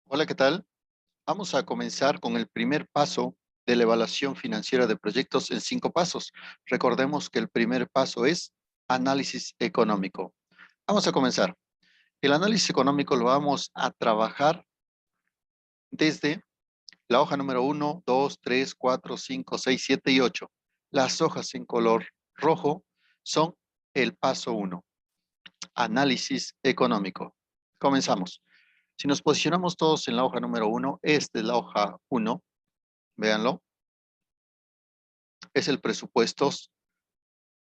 Hola, ¿qué tal? Vamos a comenzar con el primer paso de la evaluación financiera de proyectos en 5 pasos. Recordemos que el primer paso es análisis económico. Vamos a comenzar. El análisis económico lo vamos a trabajar desde la hoja número 1, 2, 3, 4, 5, 6, 7 y 8. Las hojas en color rojo son el paso 1, análisis económico. Comenzamos. Si nos posicionamos todos en la hoja número 1, esta es la hoja 1. Véanlo, es el presupuesto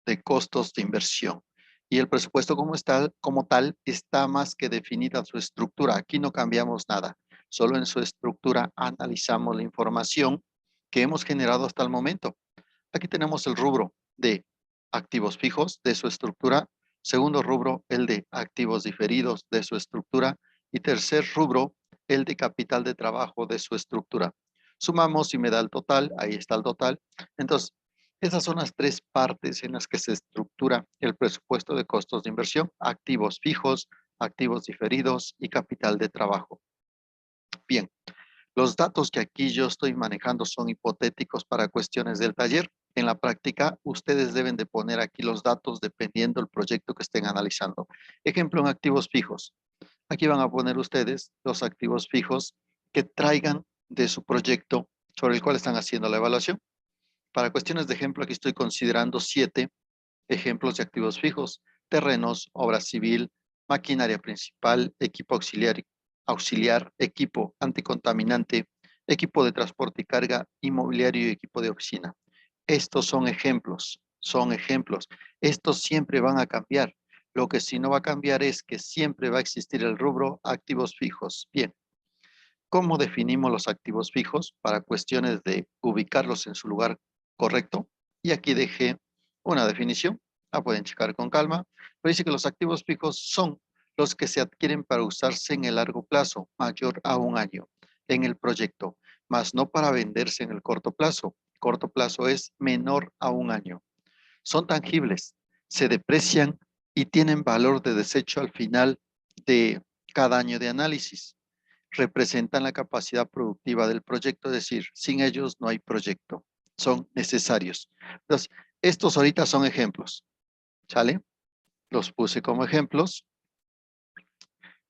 de costos de inversión. Y el presupuesto como tal está más que definida su estructura. Aquí no cambiamos nada. Solo en su estructura analizamos la información que hemos generado hasta el momento. Aquí tenemos el rubro de activos fijos de su estructura. Segundo rubro, el de activos diferidos de su estructura. Y tercer rubro, el de capital de trabajo de su estructura. Sumamos y me da el total. Ahí está el total. Entonces, esas son las tres partes en las que se estructura el presupuesto de costos de inversión: activos fijos, activos diferidos y capital de trabajo. Bien, los datos que aquí yo estoy manejando son hipotéticos para cuestiones del taller. En la práctica, ustedes deben de poner aquí los datos dependiendo del proyecto que estén analizando. Ejemplo, en activos fijos. Aquí van a poner ustedes los activos fijos que traigan de su proyecto sobre el cual están haciendo la evaluación. Para cuestiones de ejemplo, aquí estoy considerando 7 ejemplos de activos fijos: terrenos, obra civil, maquinaria principal, equipo auxiliar, equipo anticontaminante, equipo de transporte y carga, inmobiliario y equipo de oficina. Estos son ejemplos, son ejemplos. Estos siempre van a cambiar. Lo que sí no va a cambiar es que siempre va a existir el rubro activos fijos. Bien, ¿cómo definimos los activos fijos para cuestiones de ubicarlos en su lugar correcto? Y aquí dejé una definición, la pueden checar con calma, pero dice que los activos fijos son los que se adquieren para usarse en el largo plazo, mayor a un año, en el proyecto, más no para venderse en el corto plazo. Corto plazo es menor a un año. Son tangibles, se deprecian y tienen valor de desecho al final de cada año de análisis. Representan la capacidad productiva del proyecto, es decir, sin ellos no hay proyecto, son necesarios. Entonces, estos ahorita son ejemplos, ¿sale? Los puse como ejemplos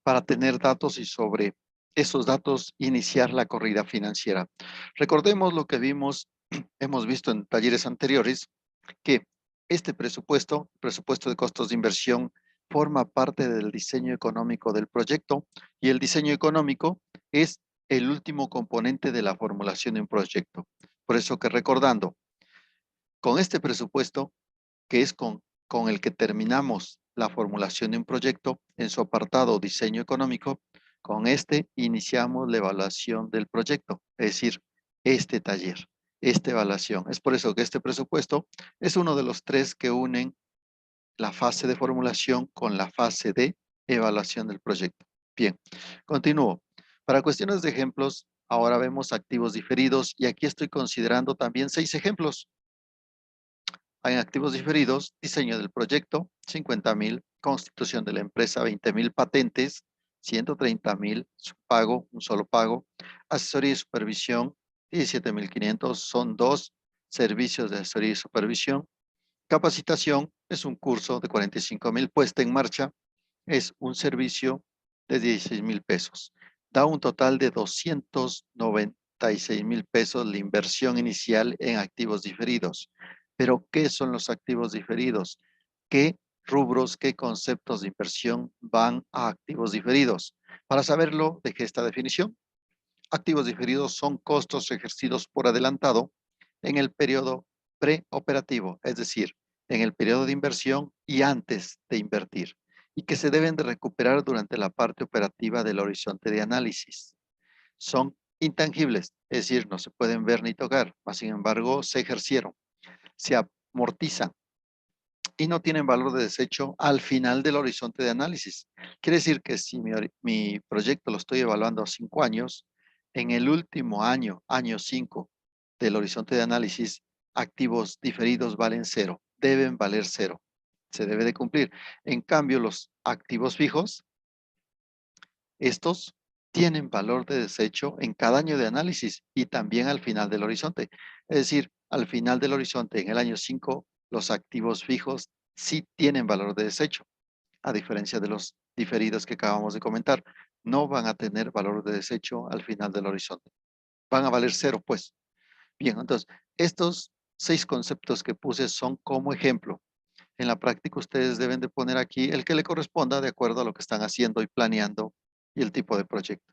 para tener datos y sobre esos datos iniciar la corrida financiera. Recordemos lo que hemos visto en talleres anteriores, que este presupuesto de costos de inversión, forma parte del diseño económico del proyecto, y el diseño económico es el último componente de la formulación de un proyecto. Por eso que, recordando, con este presupuesto, que es con el que terminamos la formulación de un proyecto en su apartado diseño económico, con este iniciamos la evaluación del proyecto, es decir, este taller, esta evaluación. Es por eso que este presupuesto es uno de los tres que unen la fase de formulación con la fase de evaluación del proyecto. Bien, continúo. Para cuestiones de ejemplos, ahora vemos activos diferidos y aquí estoy considerando también 6 ejemplos. Hay activos diferidos: diseño del proyecto, 50,000; constitución de la empresa, 20,000; patentes, 130,000; su pago, un solo pago; asesoría y supervisión, 17,500, son 2 servicios de asesoría y supervisión; capacitación, es un curso de 45,000; puesta en marcha, es un servicio de 16,000 pesos. Da un total de 296,000 pesos la inversión inicial en activos diferidos. Pero, ¿qué son los activos diferidos? ¿Qué rubros, qué conceptos de inversión van a activos diferidos? Para saberlo, dejé esta definición. Activos diferidos son costos ejercidos por adelantado en el periodo preoperativo, es decir, en el periodo de inversión y antes de invertir, y que se deben de recuperar durante la parte operativa del horizonte de análisis. Son intangibles, es decir, no se pueden ver ni tocar, mas sin embargo se ejercieron, se amortizan y no tienen valor de desecho al final del horizonte de análisis. Quiere decir que si mi proyecto lo estoy evaluando a 5 años, en el último año, año 5 del horizonte de análisis, activos diferidos valen 0, deben valer 0, se debe de cumplir. En cambio, los activos fijos, estos tienen valor de desecho en cada año de análisis y también al final del horizonte. Es decir, al final del horizonte, en el año 5, los activos fijos sí tienen valor de desecho, a diferencia de los diferidos que acabamos de comentar. No van a tener valor de desecho al final del horizonte. Van a valer cero, pues. Bien, entonces, estos 6 conceptos que puse son como ejemplo. En la práctica, ustedes deben de poner aquí el que le corresponda de acuerdo a lo que están haciendo y planeando y el tipo de proyecto.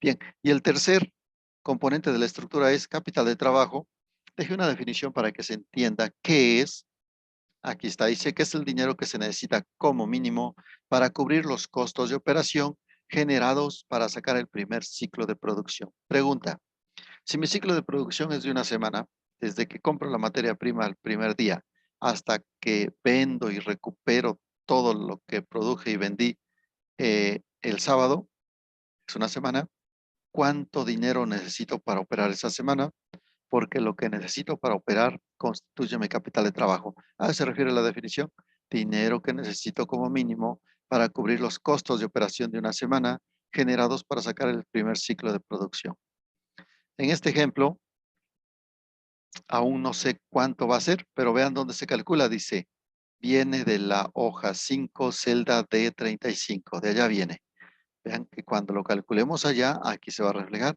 Bien, y el tercer componente de la estructura es capital de trabajo. Deje una definición para que se entienda qué es. Aquí está, dice que es el dinero que se necesita como mínimo para cubrir los costos de operación generados para sacar el primer ciclo de producción. Pregunta, si mi ciclo de producción es de una semana, desde que compro la materia prima el primer día hasta que vendo y recupero todo lo que produje y vendí el sábado, es una semana, ¿cuánto dinero necesito para operar esa semana? Porque lo que necesito para operar constituye mi capital de trabajo. A eso se refiere la definición. Dinero que necesito como mínimo para cubrir los costos de operación de una semana generados para sacar el primer ciclo de producción. En este ejemplo, aún no sé cuánto va a ser, pero vean dónde se calcula. Dice, viene de la hoja 5, celda D35. De allá viene. Vean que cuando lo calculemos allá, aquí se va a reflejar.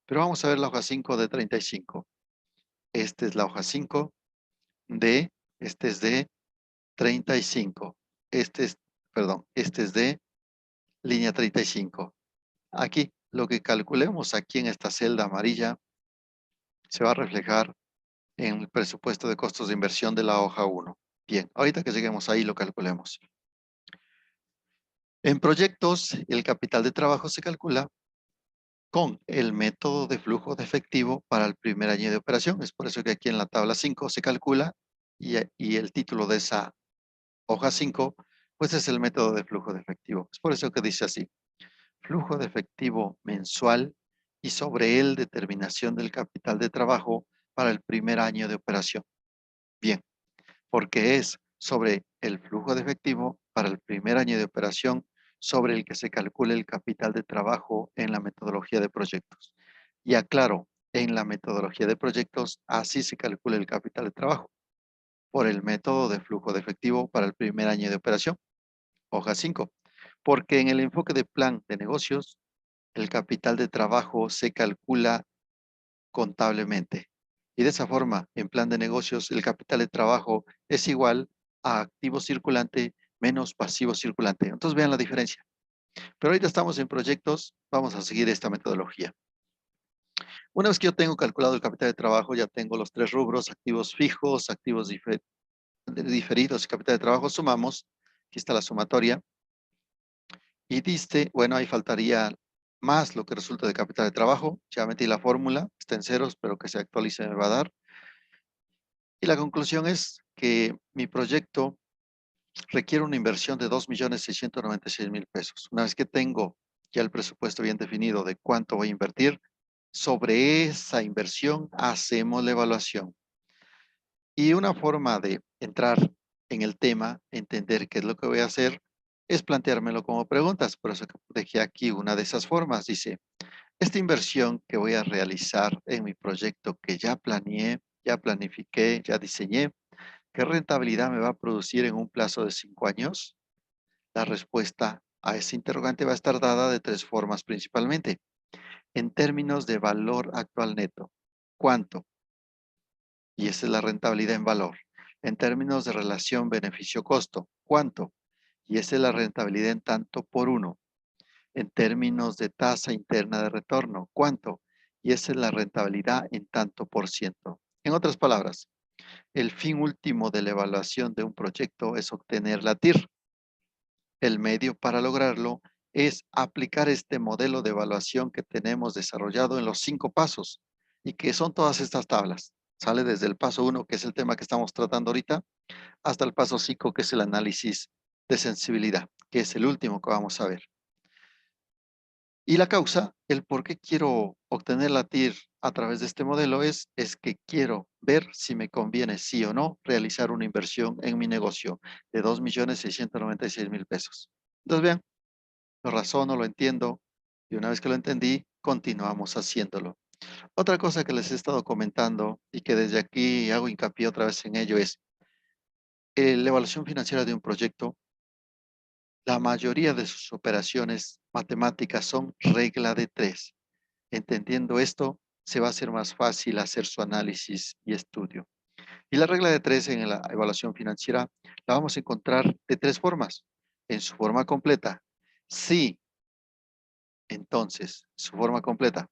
Pero vamos a ver la hoja 5 de 35. Esta es la hoja 5 de, este es de 35. Este es, perdón, este es de línea 35. Aquí, lo que calculemos aquí en esta celda amarilla se va a reflejar en el presupuesto de costos de inversión de la hoja 1. Bien, ahorita que lleguemos ahí lo calculemos. En proyectos, el capital de trabajo se calcula con el método de flujo de efectivo para el primer año de operación. Es por eso que aquí en la tabla 5 se calcula y el título de esa hoja 5, pues es el método de flujo de efectivo. Es por eso que dice así, flujo de efectivo mensual y sobre él determinación del capital de trabajo para el primer año de operación. Bien, porque es sobre el flujo de efectivo para el primer año de operación sobre el que se calcula el capital de trabajo en la metodología de proyectos. Y aclaro, en la metodología de proyectos así se calcula el capital de trabajo por el método de flujo de efectivo para el primer año de operación, hoja 5, porque en el enfoque de plan de negocios, el capital de trabajo se calcula contablemente. Y de esa forma, en plan de negocios, el capital de trabajo es igual a activo circulante menos pasivo circulante. Entonces vean la diferencia. Pero ahorita estamos en proyectos, vamos a seguir esta metodología. Una vez que yo tengo calculado el capital de trabajo, ya tengo los 3 rubros, activos fijos, activos diferidos y capital de trabajo, sumamos. Aquí está la sumatoria. Y dice, bueno, ahí faltaría más lo que resulta de capital de trabajo. Ya metí la fórmula, está en ceros, pero que se actualice me va a dar. Y la conclusión es que mi proyecto requiere una inversión de 2.696.000 pesos. Una vez que tengo ya el presupuesto bien definido de cuánto voy a invertir, sobre esa inversión hacemos la evaluación. Y una forma de entrar en el tema, entender qué es lo que voy a hacer, es planteármelo como preguntas. Por eso dejé aquí una de esas formas. Dice, esta inversión que voy a realizar en mi proyecto que ya planeé, ya planifiqué, ya diseñé, ¿qué rentabilidad me va a producir en un plazo de 5 años? La respuesta a ese interrogante va a estar dada de 3 formas principalmente. En términos de valor actual neto, ¿cuánto? Y esa es la rentabilidad en valor. En términos de relación beneficio-costo, ¿cuánto? Y esa es la rentabilidad en tanto por uno. En términos de tasa interna de retorno, ¿cuánto? Y esa es la rentabilidad en tanto por ciento. En otras palabras, el fin último de la evaluación de un proyecto es obtener la TIR. El medio para lograrlo es aplicar este modelo de evaluación que tenemos desarrollado en los 5 pasos y que son todas estas tablas. Sale desde el paso 1, que es el tema que estamos tratando ahorita, hasta el paso 5, que es el análisis de sensibilidad, que es el último que vamos a ver. Y la causa, el por qué quiero obtener la TIR a través de este modelo es que quiero ver si me conviene sí o no realizar una inversión en mi negocio de 2.696.000 pesos. Entonces vean, lo razono, lo entiendo, Y una vez que lo entendí, continuamos haciéndolo. Otra cosa que les he estado comentando y que desde aquí hago hincapié otra vez en ello es la evaluación financiera de un proyecto. La mayoría de sus operaciones matemáticas son regla de tres. Entendiendo esto, se va a hacer más fácil hacer su análisis y estudio. Y la regla de tres en la evaluación financiera la vamos a encontrar de tres formas. En su forma completa, sí, entonces, su forma completa.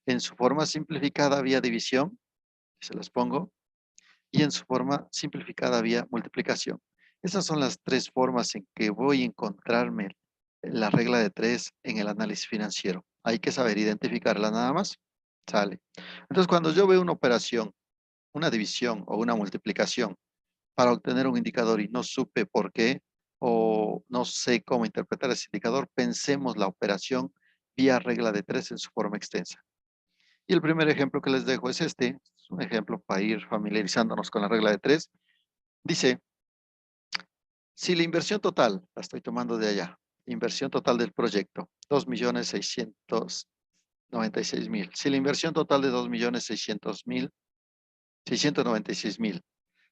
En su forma simplificada vía división, se las pongo, y en su forma simplificada vía multiplicación. Esas son las tres formas en que voy a encontrarme la regla de tres en el análisis financiero. Hay que saber identificarla nada más. Sale. Entonces, cuando yo veo una operación, una división o una multiplicación para obtener un indicador y no supe por qué o no sé cómo interpretar ese indicador, pensemos la operación vía regla de tres en su forma extensa. Y el primer ejemplo que les dejo es este. Es un ejemplo para ir familiarizándonos con la regla de tres. Dice, si la inversión total, la estoy tomando de allá, inversión total del proyecto, 2.696.000. Si la inversión total de 2.600.000, 696.000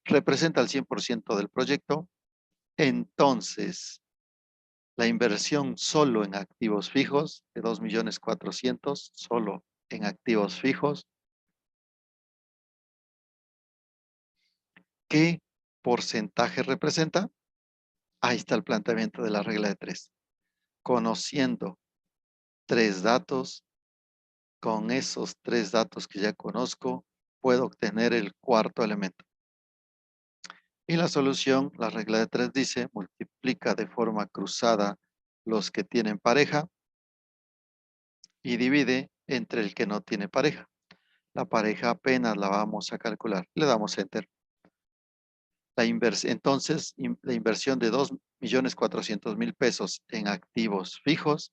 representa el 100% del proyecto, entonces la inversión solo en activos fijos de 2.400.000, solo en activos fijos, ¿qué porcentaje representa? Ahí está el planteamiento de la regla de tres. Conociendo tres datos, con esos tres datos que ya conozco, puedo obtener el cuarto elemento. Y la solución, la regla de tres dice, multiplica de forma cruzada los que tienen pareja y divide entre el que no tiene pareja. La pareja apenas la vamos a calcular. Le damos Enter. Entonces, la inversión de 2.400.000 pesos en activos fijos,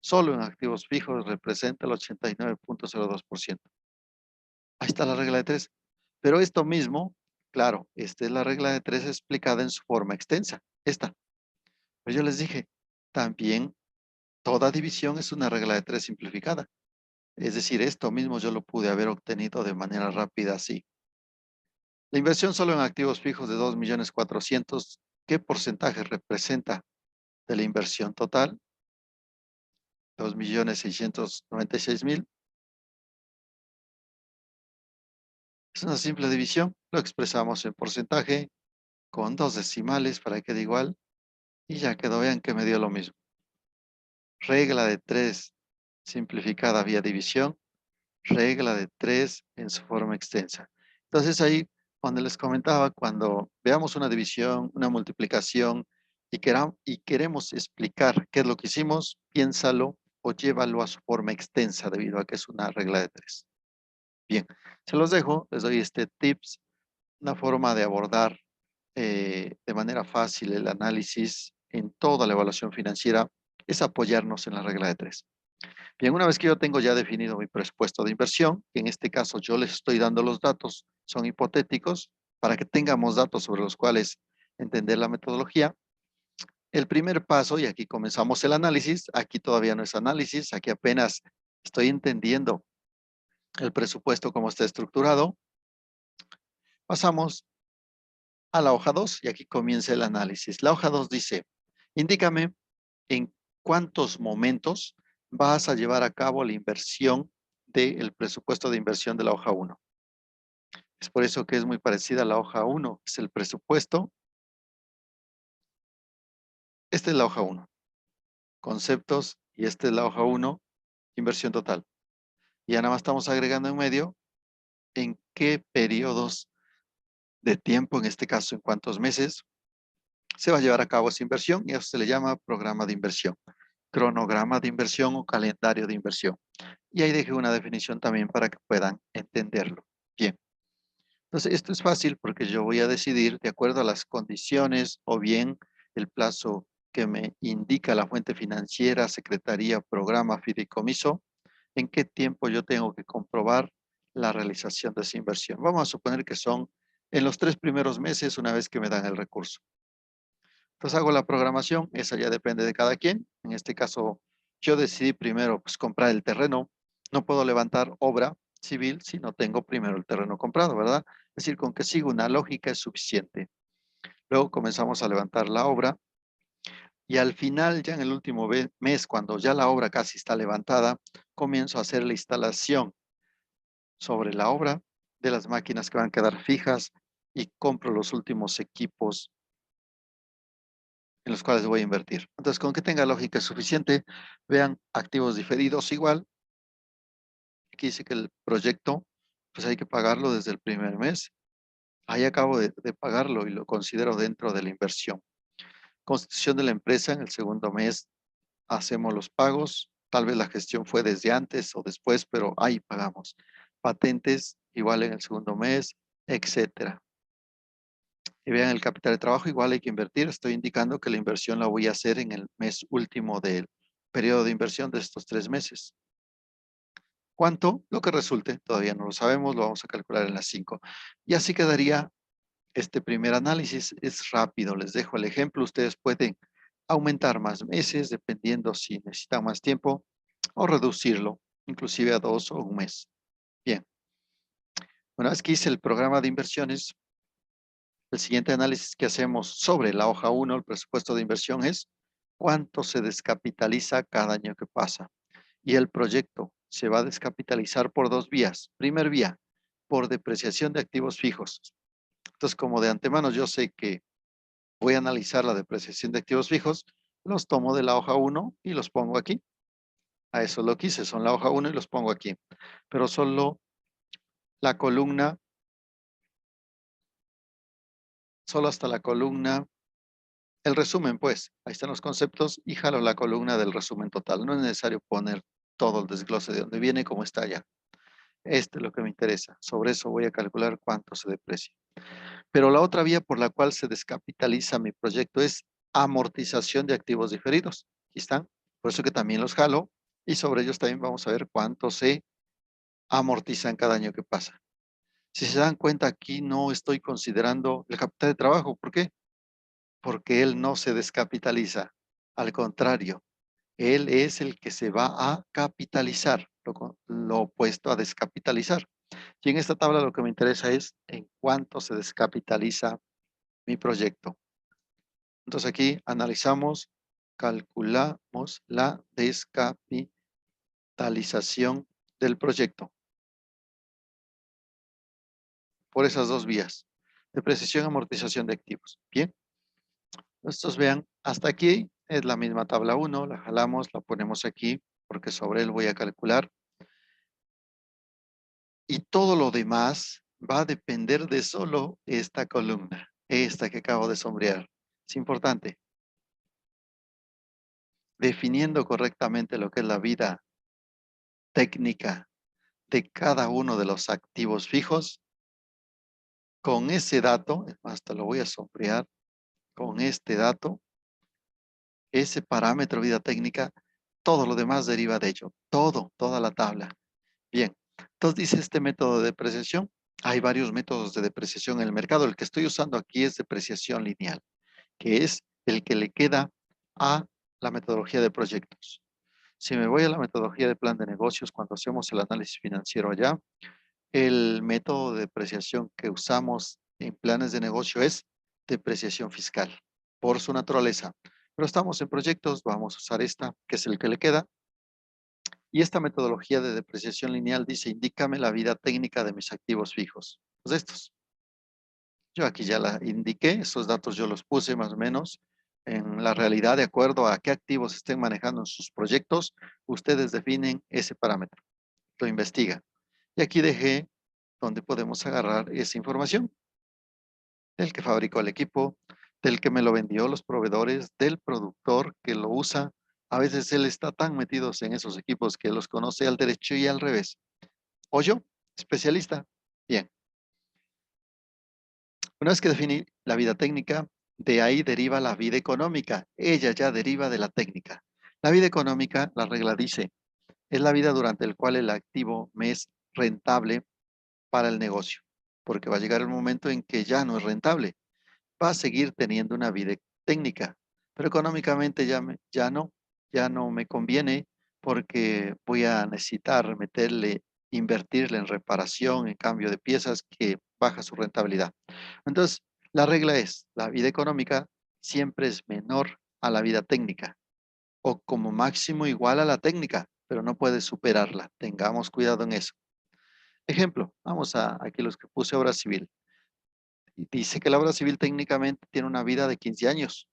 solo en activos fijos, representa el 89.02%. Ahí está la regla de tres. Pero esto mismo, claro, esta es la regla de tres explicada en su forma extensa. Esta. Pero yo les dije, también toda división es una regla de tres simplificada. Es decir, esto mismo yo lo pude haber obtenido de manera rápida así. La inversión solo en activos fijos de 2.400.000, ¿qué porcentaje representa de la inversión total? 2.696.000. Es una simple división. Lo expresamos en porcentaje con dos decimales para que quede igual. Y ya quedó. Vean que me dio lo mismo. Regla de tres simplificada vía división. Regla de tres en su forma extensa. Entonces ahí, donde les comentaba, cuando veamos una división, una multiplicación y queremos explicar qué es lo que hicimos, piénsalo o llévalo a su forma extensa debido a que es una regla de tres. Bien, se los dejo, les doy este tips, una forma de abordar de manera fácil el análisis en toda la evaluación financiera es apoyarnos en la regla de tres. Bien, una vez que yo tengo ya definido mi presupuesto de inversión, que en este caso yo les estoy dando los datos, son hipotéticos, para que tengamos datos sobre los cuales entender la metodología. El primer paso, y aquí comenzamos el análisis, aquí todavía no es análisis, aquí apenas estoy entendiendo el presupuesto, cómo está estructurado. Pasamos a la hoja 2 y aquí comienza el análisis. La hoja 2 dice, indícame en cuántos momentos vas a llevar a cabo la inversión del presupuesto de inversión de la hoja 1. Es por eso que es muy parecida a la hoja 1, es el presupuesto. Esta es la hoja 1, conceptos, y esta es la hoja 1, inversión total. Y ya nada más estamos agregando en medio en qué periodos de tiempo, en este caso en cuántos meses, se va a llevar a cabo esa inversión, y eso se le llama programa de inversión, cronograma de inversión o calendario de inversión. Y ahí dejé una definición también para que puedan entenderlo. Bien. Entonces, esto es fácil porque yo voy a decidir de acuerdo a las condiciones o bien el plazo que me indica la fuente financiera, secretaría, programa, fideicomiso, en qué tiempo yo tengo que comprobar la realización de esa inversión. Vamos a suponer que son en los 3 primeros meses una vez que me dan el recurso. Entonces hago la programación, esa ya depende de cada quien. En este caso yo decidí primero pues, comprar el terreno. No puedo levantar obra civil si no tengo primero el terreno comprado, ¿verdad? Es decir, con que siga una lógica es suficiente. Luego comenzamos a levantar la obra y al final, ya en el último mes, cuando ya la obra casi está levantada, comienzo a hacer la instalación sobre la obra de las máquinas que van a quedar fijas y compro los últimos equipos en los cuales voy a invertir. Entonces, con que tenga lógica suficiente, vean activos diferidos igual. Aquí dice que el proyecto, pues hay que pagarlo desde el primer mes. Ahí acabo de pagarlo y lo considero dentro de la inversión. Constitución de la empresa, en el segundo mes hacemos los pagos. Tal vez la gestión fue desde antes o después, pero ahí pagamos. Patentes, igual en el segundo mes, etcétera. Y vean el capital de trabajo, igual hay que invertir. Estoy indicando que la inversión la voy a hacer en el mes último del periodo de inversión de estos 3 meses. ¿Cuánto? Lo que resulte, todavía no lo sabemos, lo vamos a calcular en las 5. Y así quedaría este primer análisis. Es rápido, les dejo el ejemplo. Ustedes pueden aumentar más meses, dependiendo si necesitan más tiempo, o reducirlo, inclusive a 2 o un mes. Bien, una vez que hice el programa de inversiones, el siguiente análisis que hacemos sobre la hoja 1, el presupuesto de inversión, es cuánto se descapitaliza cada año que pasa. Y el proyecto se va a descapitalizar por 2 vías. Primer vía, por depreciación de activos fijos. Entonces, como de antemano yo sé que voy a analizar la depreciación de activos fijos, los tomo de la hoja 1 y los pongo aquí. A eso lo quise, son la hoja 1 y los pongo aquí. Pero solo la columna, solo hasta la columna, el resumen pues, ahí están los conceptos y jalo la columna del resumen total. No es necesario poner todo el desglose de dónde viene como está allá. Este es lo que me interesa. Sobre eso voy a calcular cuánto se deprecia. Pero la otra vía por la cual se descapitaliza mi proyecto es amortización de activos diferidos. Aquí están. Por eso que también los jalo y sobre ellos también vamos a ver cuánto se amortizan cada año que pasa. Si se dan cuenta, aquí no estoy considerando el capital de trabajo. ¿Por qué? Porque él no se descapitaliza. Al contrario, él es el que se va a capitalizar, lo opuesto a descapitalizar. Y en esta tabla lo que me interesa es en cuánto se descapitaliza mi proyecto. Entonces aquí analizamos, calculamos la descapitalización del proyecto por esas 2 vías, depreciación y amortización de activos. Bien, estos vean, hasta aquí es la misma tabla 1, la jalamos, la ponemos aquí porque sobre él voy a calcular y todo lo demás va a depender de solo esta columna, esta que acabo de sombrear. Es importante. Definiendo correctamente lo que es la vida técnica de cada uno de los activos fijos, con ese dato, hasta lo voy a sombrear, con este dato, ese parámetro vida técnica, todo lo demás deriva de ello, toda la tabla. Bien, entonces dice este método de depreciación. Hay varios métodos de depreciación en el mercado. El que estoy usando aquí es depreciación lineal, que es el que le queda a la metodología de proyectos. Si me voy a la metodología de plan de negocios, cuando hacemos el análisis financiero allá, el método de depreciación que usamos en planes de negocio es depreciación fiscal, por su naturaleza. Pero estamos en proyectos, vamos a usar esta, que es el que le queda. Y esta metodología de depreciación lineal dice, indícame la vida técnica de mis activos fijos. Pues estos. Yo aquí ya la indiqué, estos datos yo los puse más o menos en la realidad de acuerdo a qué activos estén manejando en sus proyectos. Ustedes definen ese parámetro, lo investigan. Y aquí dejé donde podemos agarrar esa información del que fabricó el equipo, del que me lo vendió, los proveedores, del productor que lo usa. A veces él está tan metido en esos equipos que los conoce al derecho y al revés. O yo, especialista. Bien, una vez que definí la vida técnica, de ahí deriva la vida económica. Ella ya deriva de la técnica. La vida económica, la regla dice, es la vida durante el cual el activo me es rentable para el negocio, porque va a llegar el momento en que ya no es rentable. Va a seguir teniendo una vida técnica, pero económicamente ya no me conviene porque voy a necesitar invertirle en reparación, en cambio de piezas que baja su rentabilidad. Entonces, la regla es, la vida económica siempre es menor a la vida técnica o como máximo igual a la técnica, pero no puede superarla. Tengamos cuidado en eso. Ejemplo, vamos a aquí los que puse obra civil. Y dice que la obra civil técnicamente tiene una vida de 15 años.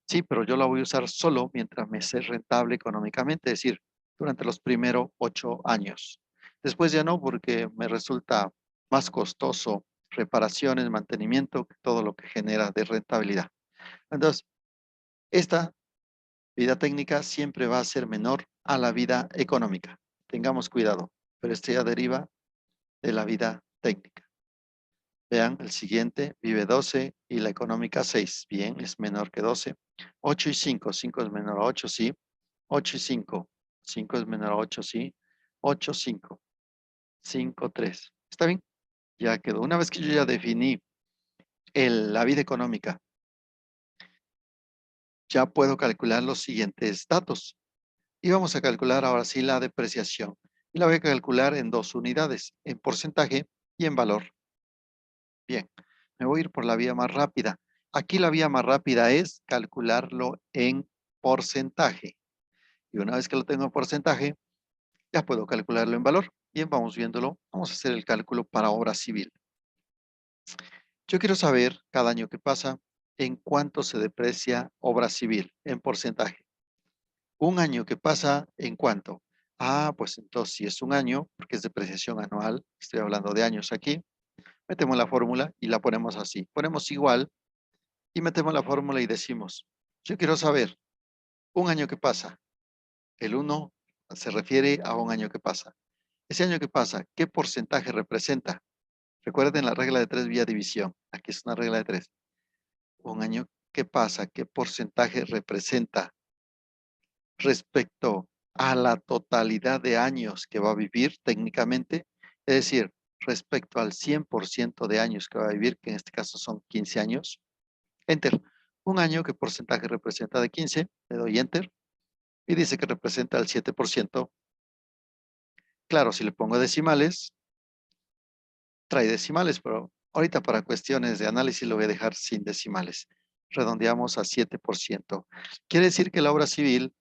Sí, pero yo la voy a usar solo mientras me sea rentable económicamente, es decir, durante los primeros 8 años. Después ya no, porque me resulta más costoso reparaciones, mantenimiento, que todo lo que genera de rentabilidad. Entonces, esta vida técnica siempre va a ser menor a la vida económica. Tengamos cuidado, pero esto ya deriva de la vida técnica. Vean, el siguiente vive 12 y la económica 6. Bien, es menor que 12. 8 y 5. 5 es menor a 8, sí. 8 y 5. 5 es menor a 8, sí. 8, 5. 5, 3. ¿Está bien? Ya quedó. Una vez que yo ya definí la vida económica, ya puedo calcular los siguientes datos. Y vamos a calcular ahora sí la depreciación. Y la voy a calcular en dos unidades, en porcentaje y en valor. Bien, me voy a ir por la vía más rápida. Aquí la vía más rápida es calcularlo en porcentaje. Y una vez que lo tengo en porcentaje, ya puedo calcularlo en valor. Bien, vamos viéndolo. Vamos a hacer el cálculo para obra civil. Yo quiero saber cada año que pasa en cuánto se deprecia obra civil en porcentaje. Un año que pasa, ¿en cuánto? Ah, pues entonces si es un año, porque es depreciación anual, estoy hablando de años aquí, metemos la fórmula y la ponemos así. Ponemos igual y metemos la fórmula y decimos, yo quiero saber, un año que pasa, el uno se refiere a un año que pasa. Ese año que pasa, ¿qué porcentaje representa? Recuerden la regla de 3 vía división. Aquí es una regla de 3. Un año que pasa, ¿qué porcentaje representa respecto a la totalidad de años que va a vivir técnicamente? Es decir, respecto al 100% de años que va a vivir, que en este caso son 15 años. Enter. Un año, ¿qué porcentaje representa de 15? Le doy Enter. Y dice que representa el 7%. Claro, si le pongo decimales, trae decimales, pero ahorita para cuestiones de análisis lo voy a dejar sin decimales. Redondeamos a 7%. Quiere decir que la obra civil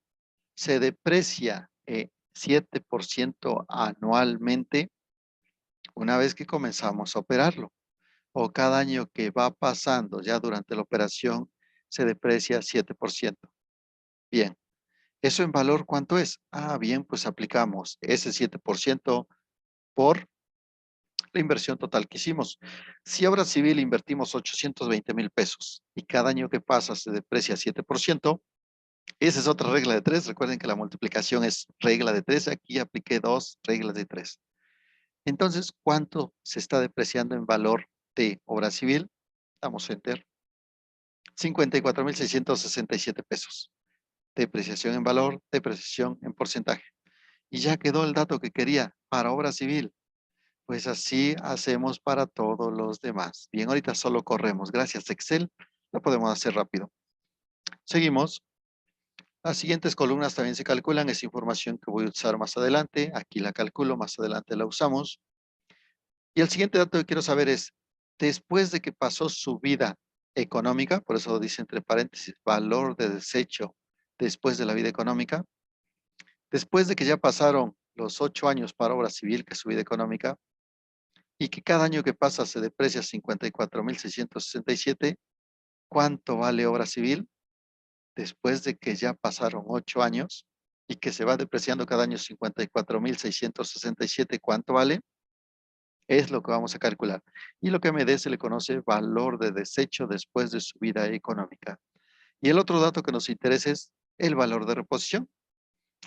se deprecia 7% anualmente una vez que comenzamos a operarlo. O cada año que va pasando ya durante la operación se deprecia 7%. Bien. ¿Eso en valor cuánto es? Ah, bien, pues aplicamos ese 7% por la inversión total que hicimos. Si obra civil invertimos 820,000 pesos y cada año que pasa se deprecia 7%, esa es otra regla de 3. Recuerden que la multiplicación es regla de 3. Aquí apliqué dos reglas de 3. Entonces, ¿cuánto se está depreciando en valor de obra civil? Damos enter. 54,667 pesos. Depreciación en valor, depreciación en porcentaje. Y ya quedó el dato que quería para obra civil. Pues así hacemos para todos los demás. Bien, ahorita solo corremos. Gracias, Excel. Lo podemos hacer rápido. Seguimos. Las siguientes columnas también se calculan. Es información que voy a usar más adelante. Aquí la calculo, más adelante la usamos. Y el siguiente dato que quiero saber es, después de que pasó su vida económica, por eso dice entre paréntesis, valor de desecho después de la vida económica, después de que ya pasaron los 8 años para obra civil, que es su vida económica, y que cada año que pasa se deprecia 54,667, ¿cuánto vale obra civil? Después de que ya pasaron 8 años y que se va depreciando cada año 54,667, ¿cuánto vale? Es lo que vamos a calcular. Y lo que me dé se le conoce valor de desecho después de su vida económica. Y el otro dato que nos interesa es el valor de reposición.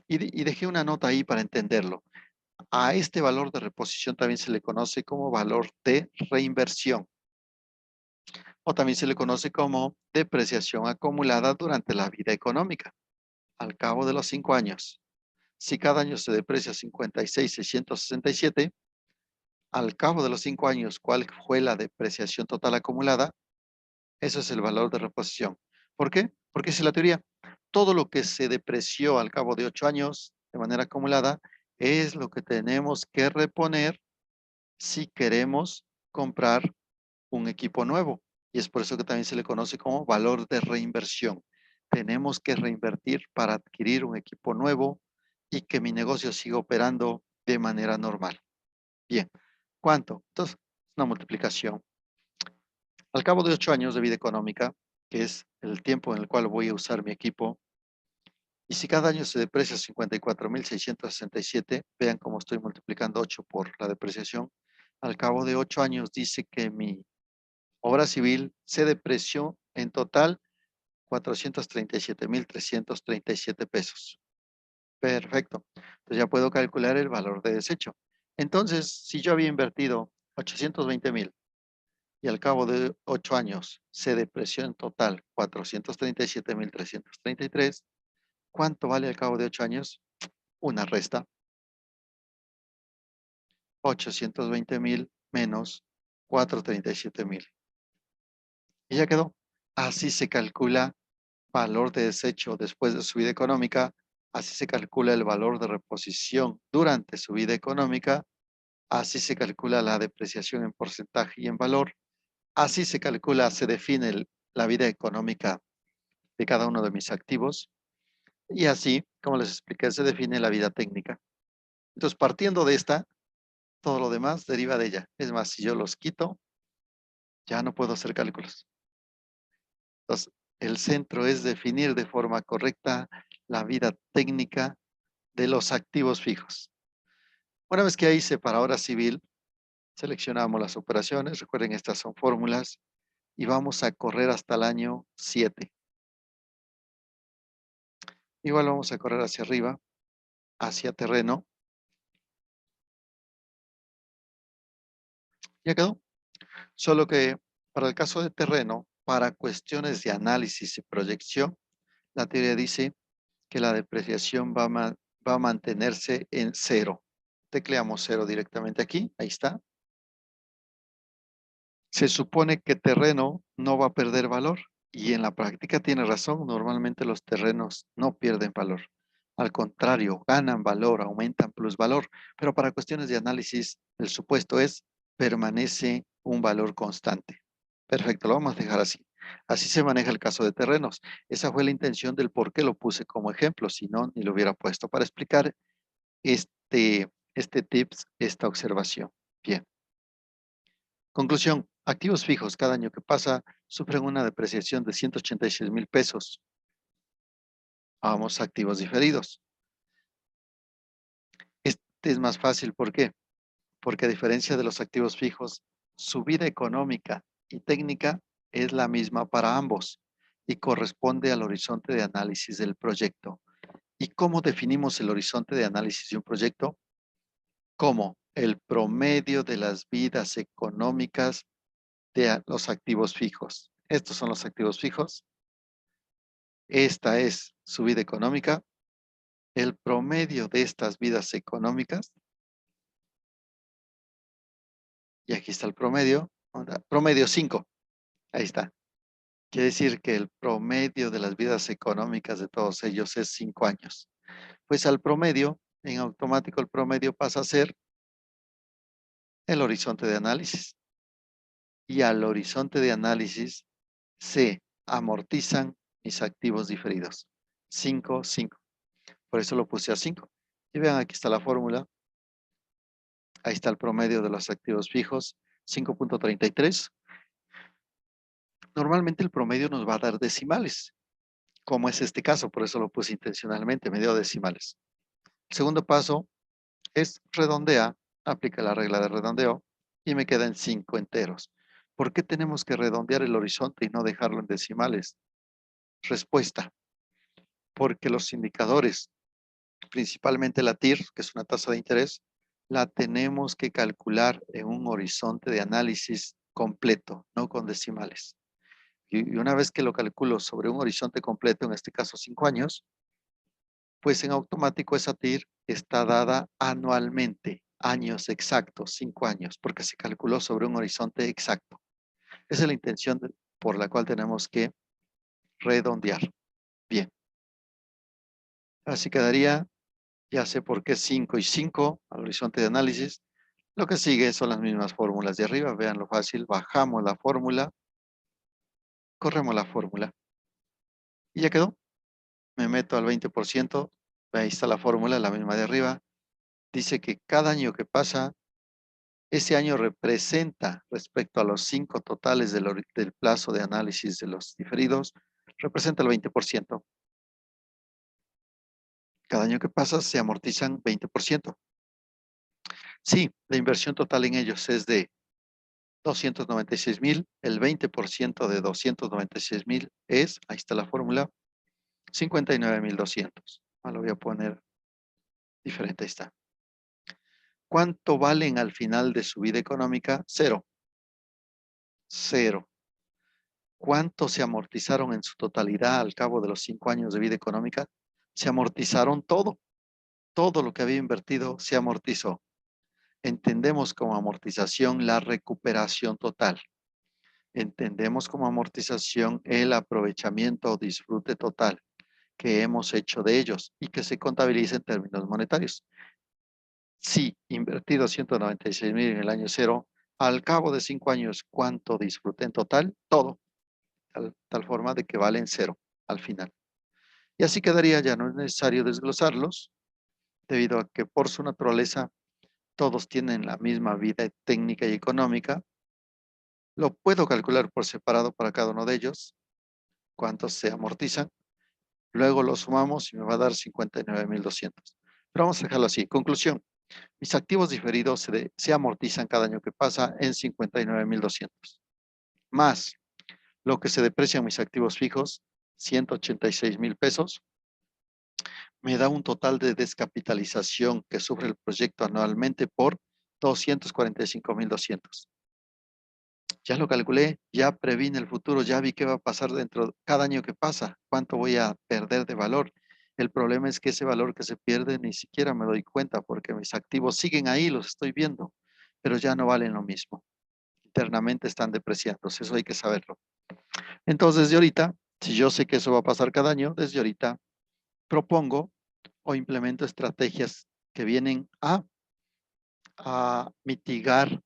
Y dejé una nota ahí para entenderlo. A este valor de reposición también se le conoce como valor de reinversión, o también se le conoce como depreciación acumulada durante la vida económica, al cabo de los 5 años. Si cada año se deprecia 56,667, al cabo de los 5 años, ¿cuál fue la depreciación total acumulada? Eso es el valor de reposición. ¿Por qué? Porque esa es la teoría. todo lo que se depreció al cabo de 8 años de manera acumulada es lo que tenemos que reponer si queremos comprar un equipo nuevo. Y es por eso que también se le conoce como valor de reinversión. Tenemos que reinvertir para adquirir un equipo nuevo y que mi negocio siga operando de manera normal. Bien, ¿cuánto? Entonces, una multiplicación. Al cabo de 8 años de vida económica, que es el tiempo en el cual voy a usar mi equipo, y si cada año se deprecia 54.667, vean cómo estoy multiplicando 8 por la depreciación, al cabo de 8 años dice que mi obra civil se depreció en total 437.337 pesos. Perfecto. Entonces ya puedo calcular el valor de desecho. Entonces, si yo había invertido 820,000 y al cabo de 8 años se depreció en total 437.333, ¿cuánto vale al cabo de 8 años? Una resta. 820,000 menos 437,000. Y ya quedó. Así se calcula valor de desecho después de su vida económica. Así se calcula el valor de reposición durante su vida económica. Así se calcula la depreciación en porcentaje y en valor. Así se calcula, se define la vida económica de cada uno de mis activos. Y así, como les expliqué, se define la vida técnica. Entonces, partiendo de esta, todo lo demás deriva de ella. Es más, si yo los quito, ya no puedo hacer cálculos. Entonces, el centro es definir de forma correcta la vida técnica de los activos fijos. Una vez que ahí separadora civil, seleccionamos las operaciones. Recuerden, estas son fórmulas y vamos a correr hasta el año 7. Igual vamos a correr hacia arriba, hacia terreno. Ya quedó. Solo que para el caso de terreno, para cuestiones de análisis y proyección, la teoría dice que la depreciación va a mantenerse en 0. Tecleamos 0 directamente aquí. Ahí está. Se supone que terreno no va a perder valor y en la práctica tiene razón, normalmente los terrenos no pierden valor. Al contrario, ganan valor, aumentan plusvalor, pero para cuestiones de análisis el supuesto es permanece un valor constante. Perfecto, lo vamos a dejar así. Así se maneja el caso de terrenos. Esa fue la intención del por qué lo puse como ejemplo, si no, ni lo hubiera puesto para explicar este tips, esta observación. Bien. Conclusión, activos fijos cada año que pasa sufren una depreciación de 186,000 pesos. Vamos a activos diferidos. Este es más fácil, ¿por qué? Porque a diferencia de los activos fijos, su vida económica y técnica es la misma para ambos y corresponde al horizonte de análisis del proyecto. ¿Y cómo definimos el horizonte de análisis de un proyecto? Como el promedio de las vidas económicas de los activos fijos. Estos son los activos fijos. Esta es su vida económica. El promedio de estas vidas económicas, y aquí está el promedio, promedio 5, ahí está. Quiere decir que el promedio de las vidas económicas de todos ellos es 5 años. Pues al promedio, en automático el promedio pasa a ser el horizonte de análisis. Y al horizonte de análisis se amortizan mis activos diferidos. 5, 5. Por eso lo puse a 5. Y vean, aquí está la fórmula. Ahí está el promedio de los activos fijos, 5.33. Normalmente el promedio nos va a dar decimales, como es este caso, por eso lo puse intencionalmente, me dio decimales. El segundo paso es redondea, aplica la regla de redondeo y me quedan 5 enteros. ¿Por qué tenemos que redondear el horizonte y no dejarlo en decimales? Respuesta, porque los indicadores, principalmente la TIR, que es una tasa de interés, la tenemos que calcular en un horizonte de análisis completo, no con decimales. Y una vez que lo calculo sobre un horizonte completo, en este caso 5 años, pues en automático esa TIR está dada anualmente, años exactos, 5 años, porque se calculó sobre un horizonte exacto. Esa es la intención por la cual tenemos que redondear. Bien. Así quedaría, ya sé por qué 5 y 5 al horizonte de análisis. Lo que sigue son las mismas fórmulas de arriba. Vean lo fácil. Bajamos la fórmula, corremos la fórmula y ya quedó. Me meto al 20%. Ahí está la fórmula, la misma de arriba. Dice que cada año que pasa, ese año representa, respecto a los 5 totales del plazo de análisis de los diferidos, representa el 20%. Cada año que pasa se amortizan 20%. Sí, la inversión total en ellos es de 296,000. El 20% de 296,000 es, ahí está la fórmula, 59,200. Lo voy a poner diferente, ahí está. ¿Cuánto valen al final de su vida económica? Cero. Cero. ¿Cuánto se amortizaron en su totalidad al cabo de los 5 años de vida económica? Se amortizaron todo. Todo lo que había invertido se amortizó. Entendemos como amortización la recuperación total. Entendemos como amortización el aprovechamiento o disfrute total que hemos hecho de ellos y que se contabiliza en términos monetarios. Si invertido 196,000 en el año cero, al cabo de 5 años, ¿cuánto disfruté en total? Todo, tal forma de que valen cero al final. Y así quedaría, ya no es necesario desglosarlos, debido a que por su naturaleza todos tienen la misma vida técnica y económica. Lo puedo calcular por separado para cada uno de ellos, cuántos se amortizan. Luego lo sumamos y me va a dar 59,200. Pero vamos a dejarlo así. Conclusión. Mis activos diferidos se amortizan cada año que pasa en 59,200. Más lo que se deprecian mis activos fijos, 186,000 pesos. Me da un total de descapitalización que sufre el proyecto anualmente por 245,200. Ya lo calculé, ya previne el futuro, ya vi qué va a pasar dentro de cada año que pasa, cuánto voy a perder de valor. El problema es que ese valor que se pierde ni siquiera me doy cuenta porque mis activos siguen ahí, los estoy viendo, pero ya no valen lo mismo. Internamente están depreciándose, eso hay que saberlo. Entonces, desde ahorita, si yo sé que eso va a pasar cada año, desde ahorita propongo o implemento estrategias que vienen a mitigar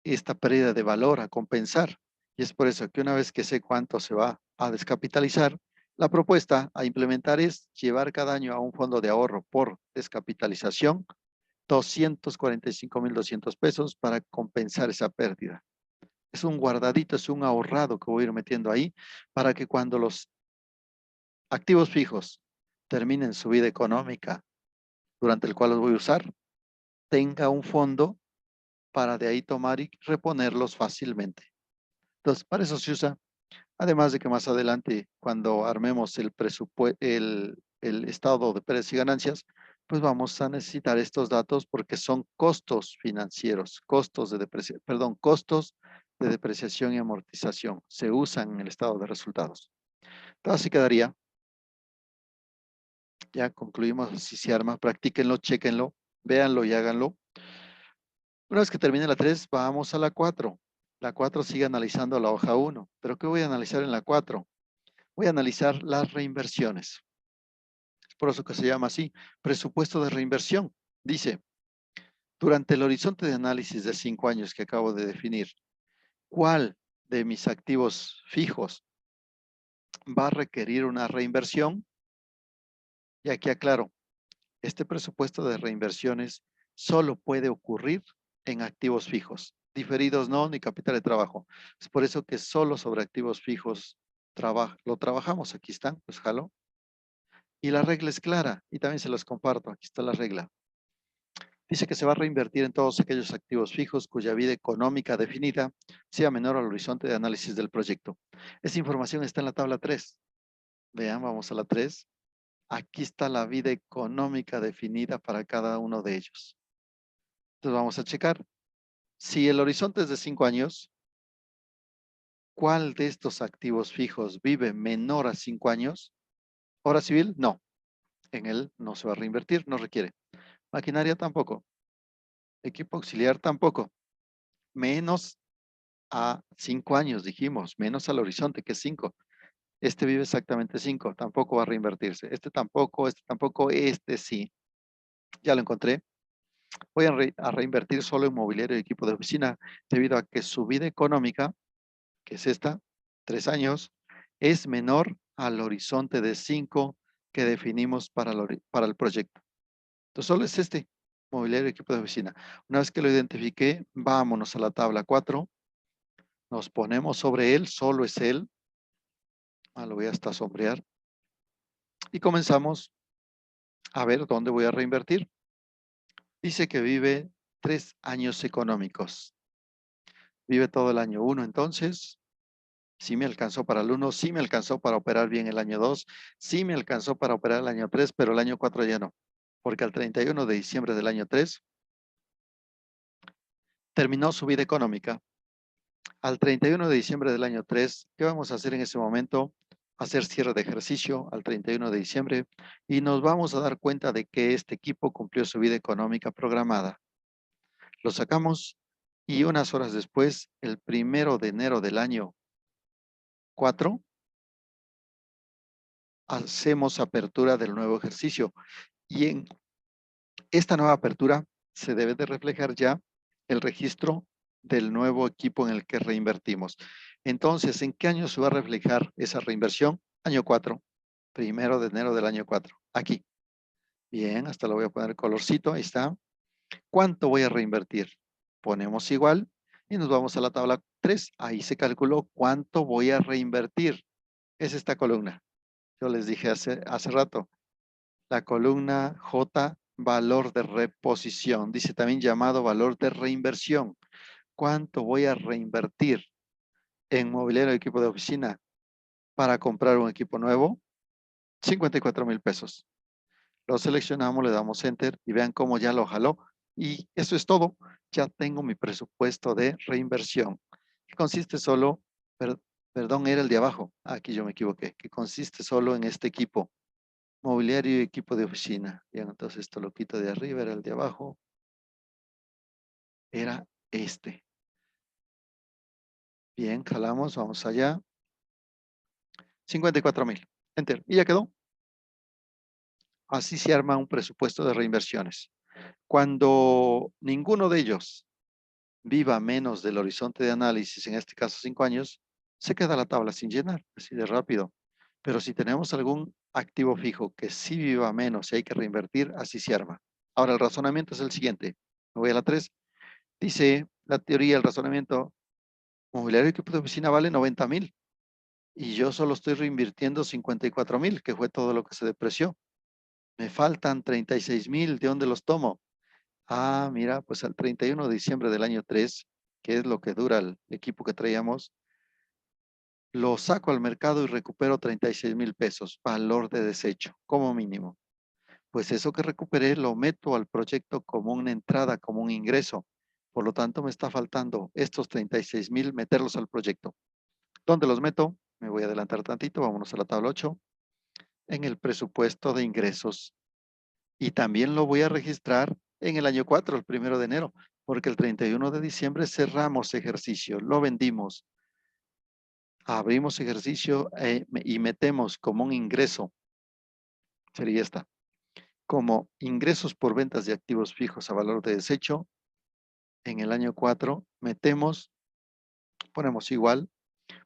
esta pérdida de valor, a compensar. Y es por eso que una vez que sé cuánto se va a descapitalizar, la propuesta a implementar es llevar cada año a un fondo de ahorro por descapitalización 245,200 pesos para compensar esa pérdida. Es un guardadito, es un ahorrado que voy a ir metiendo ahí para que cuando los activos fijos terminen su vida económica durante el cual los voy a usar, tenga un fondo para de ahí tomar y reponerlos fácilmente. Entonces, para eso se usa. Además de que más adelante, cuando armemos el presupuesto, el estado de pérdidas y ganancias, pues vamos a necesitar estos datos porque son costos financieros, costos de depreciación, perdón, costos de depreciación y amortización. Se usan en el estado de resultados. Entonces, así quedaría. Ya concluimos, así se arma. Practíquenlo, chéquenlo, véanlo y háganlo. Una vez que termine la 3, vamos a la 4. La 4 sigue analizando la hoja 1. ¿Pero qué voy a analizar en la 4? Voy a analizar las reinversiones. Es por eso que se llama así, presupuesto de reinversión. Dice, durante el horizonte de análisis de 5 años que acabo de definir, ¿cuál de mis activos fijos va a requerir una reinversión? Y aquí aclaro, este presupuesto de reinversiones solo puede ocurrir en activos fijos. Diferidos no, ni capital de trabajo. Es por eso que solo sobre activos fijos lo trabajamos. Aquí están, pues jalo. Y la regla es clara y también se los comparto. Aquí está la regla. Dice que se va a reinvertir en todos aquellos activos fijos cuya vida económica definida sea menor al horizonte de análisis del proyecto. Esa información está en la tabla 3. Vean, vamos a la 3. Aquí está la vida económica definida para cada uno de ellos. Entonces vamos a checar. Si el horizonte es de 5 años, ¿cuál de estos activos fijos vive menor a 5 años? ¿Obra civil? No. En él no se va a reinvertir, no requiere. Maquinaria tampoco. Equipo auxiliar tampoco. Menos a 5 años, dijimos, menos al horizonte, que es 5. Este vive exactamente 5, tampoco va a reinvertirse. Este tampoco, este sí. Ya lo encontré. Voy a reinvertir solo en mobiliario y equipo de oficina debido a que su vida económica, que es esta, 3 años, es menor al horizonte de 5 que definimos para el proyecto. Entonces solo es este, mobiliario y equipo de oficina. Una vez que lo identifiqué, vámonos a la tabla 4. Nos ponemos sobre él, solo es él. Lo voy hasta sombrear. Y comenzamos a ver dónde voy a reinvertir. Dice que vive 3 años económicos. Vive todo el año 1, entonces. Sí me alcanzó para el 1, sí me alcanzó para operar bien el año 2, sí me alcanzó para operar el año 3, pero el año 4 ya no. Porque al 31 de diciembre del año 3 terminó su vida económica. Al 31 de diciembre del año 3, ¿qué vamos a hacer en ese momento? Hacer cierre de ejercicio al 31 de diciembre y nos vamos a dar cuenta de que este equipo cumplió su vida económica programada. Lo sacamos y unas horas después, el 1 de enero del año 4, hacemos apertura del nuevo ejercicio. Y en esta nueva apertura se debe de reflejar ya el registro del nuevo equipo en el que reinvertimos. Entonces, ¿en qué año se va a reflejar esa reinversión? Año 4, 1 de enero del año 4. Aquí. Bien, hasta lo voy a poner colorcito, ahí está. ¿Cuánto voy a reinvertir? Ponemos igual y nos vamos a la tabla 3. Ahí se calculó cuánto voy a reinvertir. Es esta columna. Yo les dije hace rato, la columna J, valor de reposición. Dice también llamado valor de reinversión. ¿Cuánto voy a reinvertir en mobiliario de equipo de oficina para comprar un equipo nuevo? 54,000 pesos. Lo seleccionamos, le damos Enter y vean cómo ya lo jaló. Y eso es todo. Ya tengo mi presupuesto de reinversión, que consiste solo, perdón, era el de abajo. Aquí yo me equivoqué, que consiste solo en este equipo. Mobiliario y equipo de oficina. Bien, entonces esto lo quito de arriba, era el de abajo. Era este. Bien, jalamos, vamos allá. 54,000. Enter. Y ya quedó. Así se arma un presupuesto de reinversiones. Cuando ninguno de ellos viva menos del horizonte de análisis, en este caso 5 años, se queda la tabla sin llenar, así de rápido. Pero si tenemos algún activo fijo que sí viva menos y hay que reinvertir, así se arma. Ahora el razonamiento es el siguiente. Me voy a la 3. Dice la teoría, el razonamiento, mobiliario y equipo de oficina vale 90,000 y yo solo estoy reinvirtiendo 54,000, que fue todo lo que se depreció. Me faltan 36,000, ¿de dónde los tomo? Mira, pues al 31 de diciembre del año 3, que es lo que dura el equipo que traíamos, lo saco al mercado y recupero 36,000 pesos, valor de desecho, como mínimo. Pues eso que recuperé lo meto al proyecto como una entrada, como un ingreso. Por lo tanto, me está faltando estos 36,000 meterlos al proyecto. ¿Dónde los meto? Me voy a adelantar tantito, vámonos a la tabla 8. En el presupuesto de ingresos. Y también lo voy a registrar en el año 4, el 1 de enero, porque el 31 de diciembre cerramos ejercicio, lo vendimos, abrimos ejercicio y metemos como un ingreso, sería esta, como ingresos por ventas de activos fijos a valor de desecho. En el año 4 metemos, ponemos igual,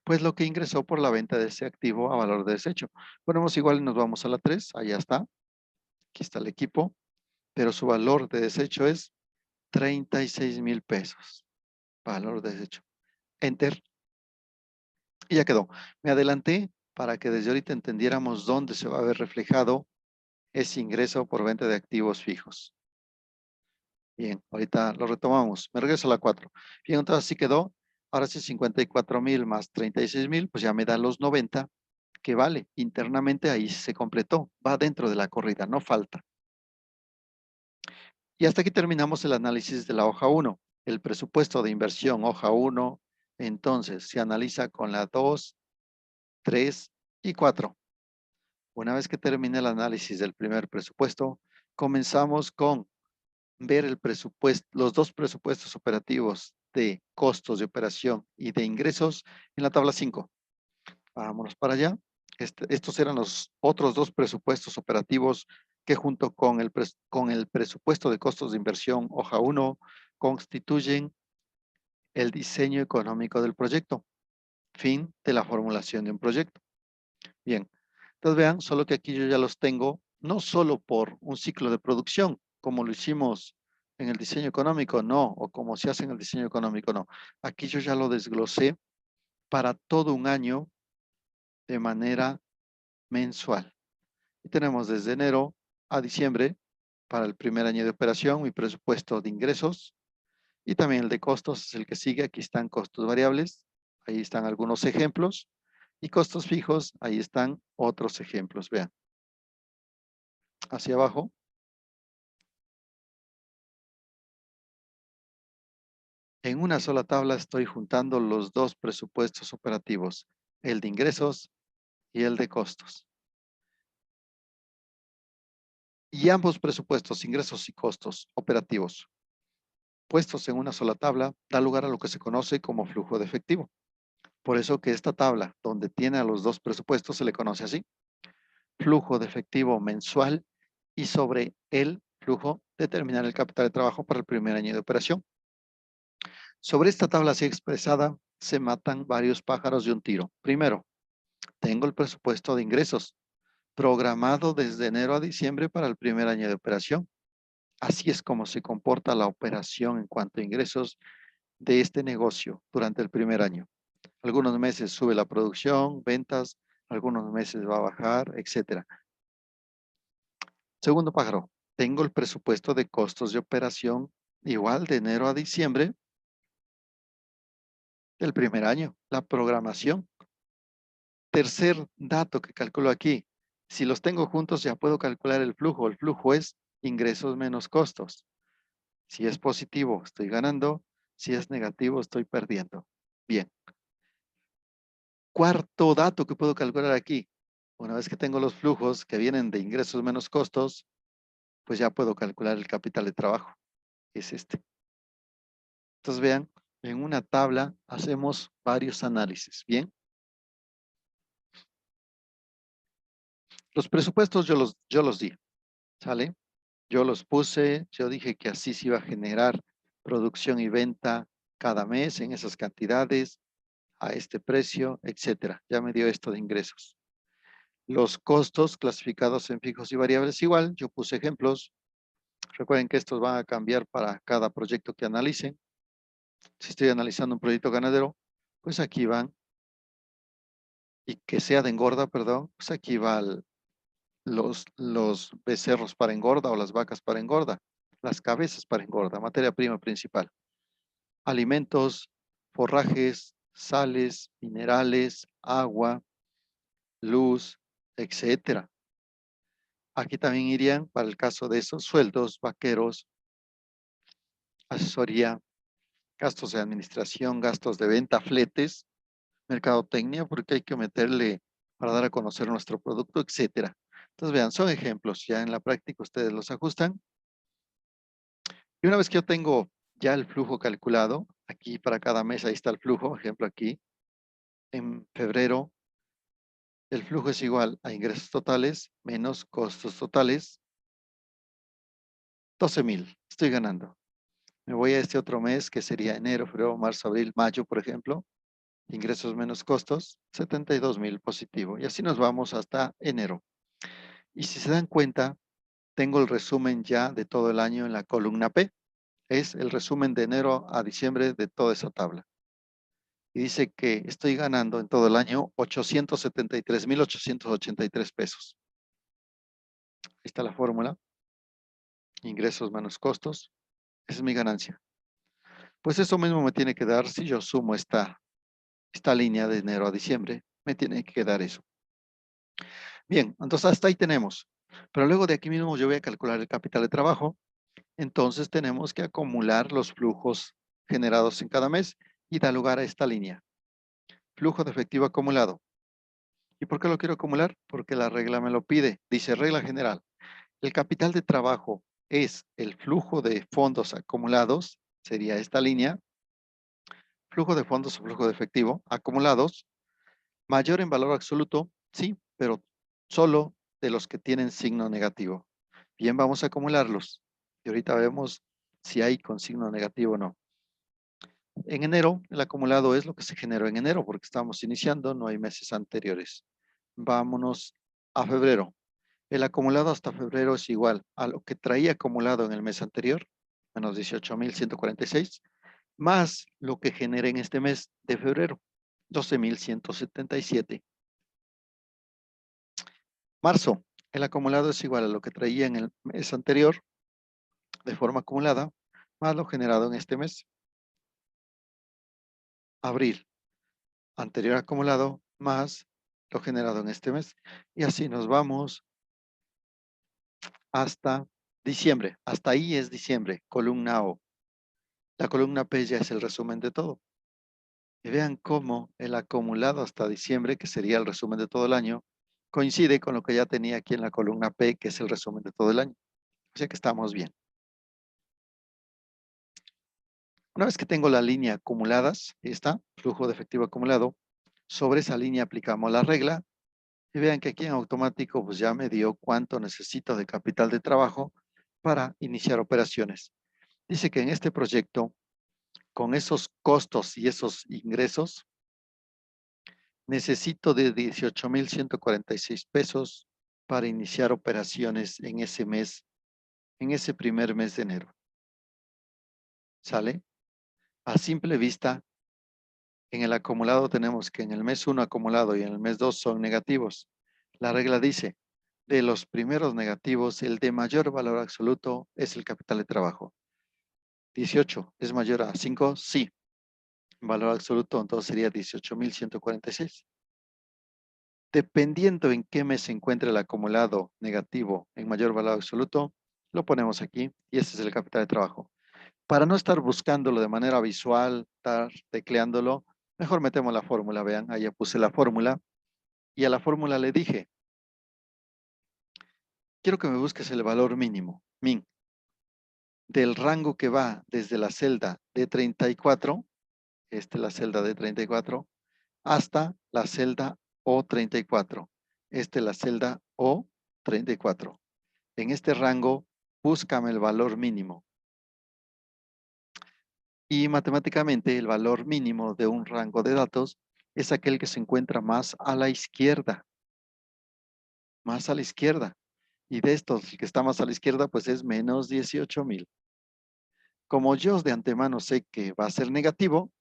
pues lo que ingresó por la venta de ese activo a valor de desecho. Ponemos igual y nos vamos a la 3, allá está, aquí está el equipo, pero su valor de desecho es 36,000 pesos. Valor de desecho. Enter. Y ya quedó. Me adelanté para que desde ahorita entendiéramos dónde se va a ver reflejado ese ingreso por venta de activos fijos. Bien, ahorita lo retomamos. Me regreso a la 4. Bien, entonces así quedó. Ahora sí, 54,000 más 36,000, pues ya me da los 90 que vale. Internamente ahí se completó. Va dentro de la corrida, no falta. Y hasta aquí terminamos el análisis de la hoja 1. El presupuesto de inversión, hoja 1. Entonces, se analiza con la 2, 3 y 4. Una vez que termine el análisis del primer presupuesto, comenzamos con ver el presupuesto, los dos presupuestos operativos de costos de operación y de ingresos en la tabla 5. Vámonos para allá. estos eran los otros dos presupuestos operativos que junto con con el presupuesto de costos de inversión, hoja 1, constituyen el diseño económico del proyecto. Fin de la formulación de un proyecto. Bien, entonces vean, solo que aquí yo ya los tengo, no solo por un ciclo de producción, como lo hicimos en el diseño económico, no, o como se hace en el diseño económico, no. Aquí yo ya lo desglosé para todo un año de manera mensual. Y tenemos desde enero a diciembre para el primer año de operación mi presupuesto de ingresos y también el de costos es el que sigue. Aquí están costos variables, ahí están algunos ejemplos y costos fijos, ahí están otros ejemplos. Vean, hacia abajo. En una sola tabla estoy juntando los dos presupuestos operativos, el de ingresos y el de costos. Y ambos presupuestos, ingresos y costos operativos, puestos en una sola tabla, da lugar a lo que se conoce como flujo de efectivo. Por eso que esta tabla, donde tiene a los dos presupuestos, se le conoce así, flujo de efectivo mensual, y sobre el flujo determinar el capital de trabajo para el primer año de operación. Sobre esta tabla así expresada, se matan varios pájaros de un tiro. Primero, tengo el presupuesto de ingresos, programado desde enero a diciembre para el primer año de operación. Así es como se comporta la operación en cuanto a ingresos de este negocio durante el primer año. Algunos meses sube la producción, ventas, algunos meses va a bajar, etcétera. Segundo pájaro, tengo el presupuesto de costos de operación igual de enero a diciembre del primer año, la programación. Tercer dato que calculo aquí, si los tengo juntos ya puedo calcular el flujo. El flujo es ingresos menos costos. Si es positivo, estoy ganando. Si es negativo, estoy perdiendo. Bien. Cuarto dato que puedo calcular aquí. Una vez que tengo los flujos que vienen de ingresos menos costos, pues ya puedo calcular el capital de trabajo. Es este. Entonces vean, en una tabla hacemos varios análisis. Bien. Los presupuestos yo los di. ¿Sale? Yo los puse, yo dije que así se iba a generar producción y venta cada mes en esas cantidades, a este precio, etcétera. Ya me dio esto de ingresos. Los costos clasificados en fijos y variables igual, yo puse ejemplos. Recuerden que estos van a cambiar para cada proyecto que analicen. Si estoy analizando un proyecto ganadero, pues aquí van, y que sea de engorda, perdón, pues aquí va los becerros para engorda o las vacas para engorda, las cabezas para engorda, materia prima principal. Alimentos, forrajes, sales, minerales, agua, luz, etcétera. Aquí también irían, para el caso de esos, sueldos, vaqueros, asesoría, gastos de administración, gastos de venta, fletes, mercadotecnia, porque hay que meterle para dar a conocer nuestro producto, etcétera. Entonces, vean, son ejemplos. Ya en la práctica ustedes los ajustan. Y una vez que yo tengo ya el flujo calculado, aquí para cada mes, ahí está el flujo, ejemplo aquí, en febrero, el flujo es igual a ingresos totales menos costos totales, 12,000, estoy ganando. Me voy a este otro mes que sería enero, febrero, marzo, abril, mayo, por ejemplo. Ingresos menos costos, 72,000 positivo. Y así nos vamos hasta enero. Y si se dan cuenta, tengo el resumen ya de todo el año en la columna P. Es el resumen de enero a diciembre de toda esa tabla. Y dice que estoy ganando en todo el año 873,883 pesos. Ahí está la fórmula. Ingresos menos costos. Esa es mi ganancia. Pues eso mismo me tiene que dar si yo sumo esta línea de enero a diciembre. Me tiene que dar eso. Bien, entonces hasta ahí tenemos. Pero luego de aquí mismo yo voy a calcular el capital de trabajo. Entonces tenemos que acumular los flujos generados en cada mes y da lugar a esta línea. Flujo de efectivo acumulado. ¿Y por qué lo quiero acumular? Porque la regla me lo pide. Dice regla general. El capital de trabajo es el flujo de fondos acumulados, sería esta línea, flujo de fondos o flujo de efectivo acumulados, mayor en valor absoluto, sí, pero solo de los que tienen signo negativo. Bien, vamos a acumularlos. Y ahorita vemos si hay con signo negativo o no. En enero, el acumulado es lo que se generó en enero, porque estamos iniciando, no hay meses anteriores. Vámonos a febrero. El acumulado hasta febrero es igual a lo que traía acumulado en el mes anterior, menos 18,146, más lo que generé en este mes de febrero, 12,177. Marzo, el acumulado es igual a lo que traía en el mes anterior de forma acumulada, más lo generado en este mes. Abril, anterior acumulado, más lo generado en este mes. Y así nos vamos hasta diciembre. Hasta ahí es diciembre, columna O. La columna P ya es el resumen de todo. Y vean cómo el acumulado hasta diciembre, que sería el resumen de todo el año, coincide con lo que ya tenía aquí en la columna P, que es el resumen de todo el año. O sea que estamos bien. Una vez que tengo la línea acumuladas, esta, flujo de efectivo acumulado, sobre esa línea aplicamos la regla y vean que aquí en automático pues ya me dio cuánto necesito de capital de trabajo para iniciar operaciones. Dice que en este proyecto, con esos costos y esos ingresos, necesito de 18,146 pesos para iniciar operaciones en ese mes, en ese primer mes de enero. ¿Sale? A simple vista, en el acumulado tenemos que en el mes 1 acumulado y en el mes 2 son negativos. La regla dice, de los primeros negativos, el de mayor valor absoluto es el capital de trabajo. 18 es mayor a 5, sí. Valor absoluto entonces sería 18,146. Dependiendo en qué mes se encuentre el acumulado negativo en mayor valor absoluto, lo ponemos aquí y ese es el capital de trabajo. Para no estar buscándolo de manera visual, estar tecleándolo, mejor metemos la fórmula, vean, ahí ya puse la fórmula y a la fórmula le dije, quiero que me busques el valor mínimo, min, del rango que va desde la celda D34, la celda D34, hasta la celda O34, la celda O34. En este rango, búscame el valor mínimo. Y matemáticamente, el valor mínimo de un rango de datos es aquel que se encuentra más a la izquierda. Más a la izquierda. Y de estos, el que está más a la izquierda, pues es menos 18,000. Como yo de antemano sé que va a ser negativo,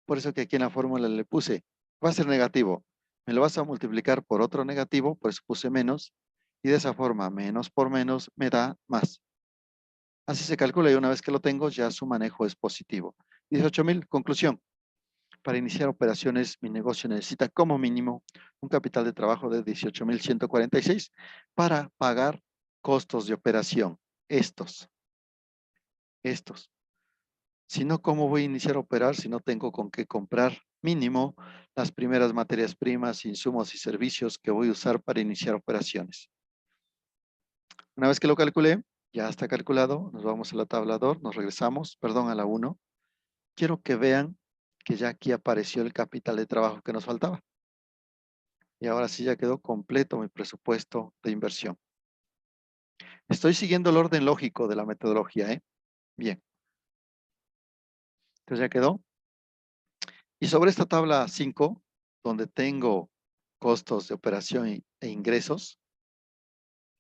por eso que aquí en la fórmula le puse, va a ser negativo. Me lo vas a multiplicar por otro negativo, pues puse menos. Y de esa forma, menos por menos, me da más. Así se calcula y una vez que lo tengo, ya su manejo es positivo. 18,000, conclusión. Para iniciar operaciones, mi negocio necesita como mínimo un capital de trabajo de 18,146 para pagar costos de operación. Estos. Si no, ¿cómo voy a iniciar a operar si no tengo con qué comprar mínimo las primeras materias primas, insumos y servicios que voy a usar para iniciar operaciones? Una vez que lo calculé, ya está calculado, nos vamos a la tablador, nos regresamos, perdón, a la 1. Quiero que vean que ya aquí apareció el capital de trabajo que nos faltaba. Y ahora sí ya quedó completo mi presupuesto de inversión. Estoy siguiendo el orden lógico de la metodología, ¿eh? Bien. Entonces ya quedó. Y sobre esta tabla 5, donde tengo costos de operación e ingresos,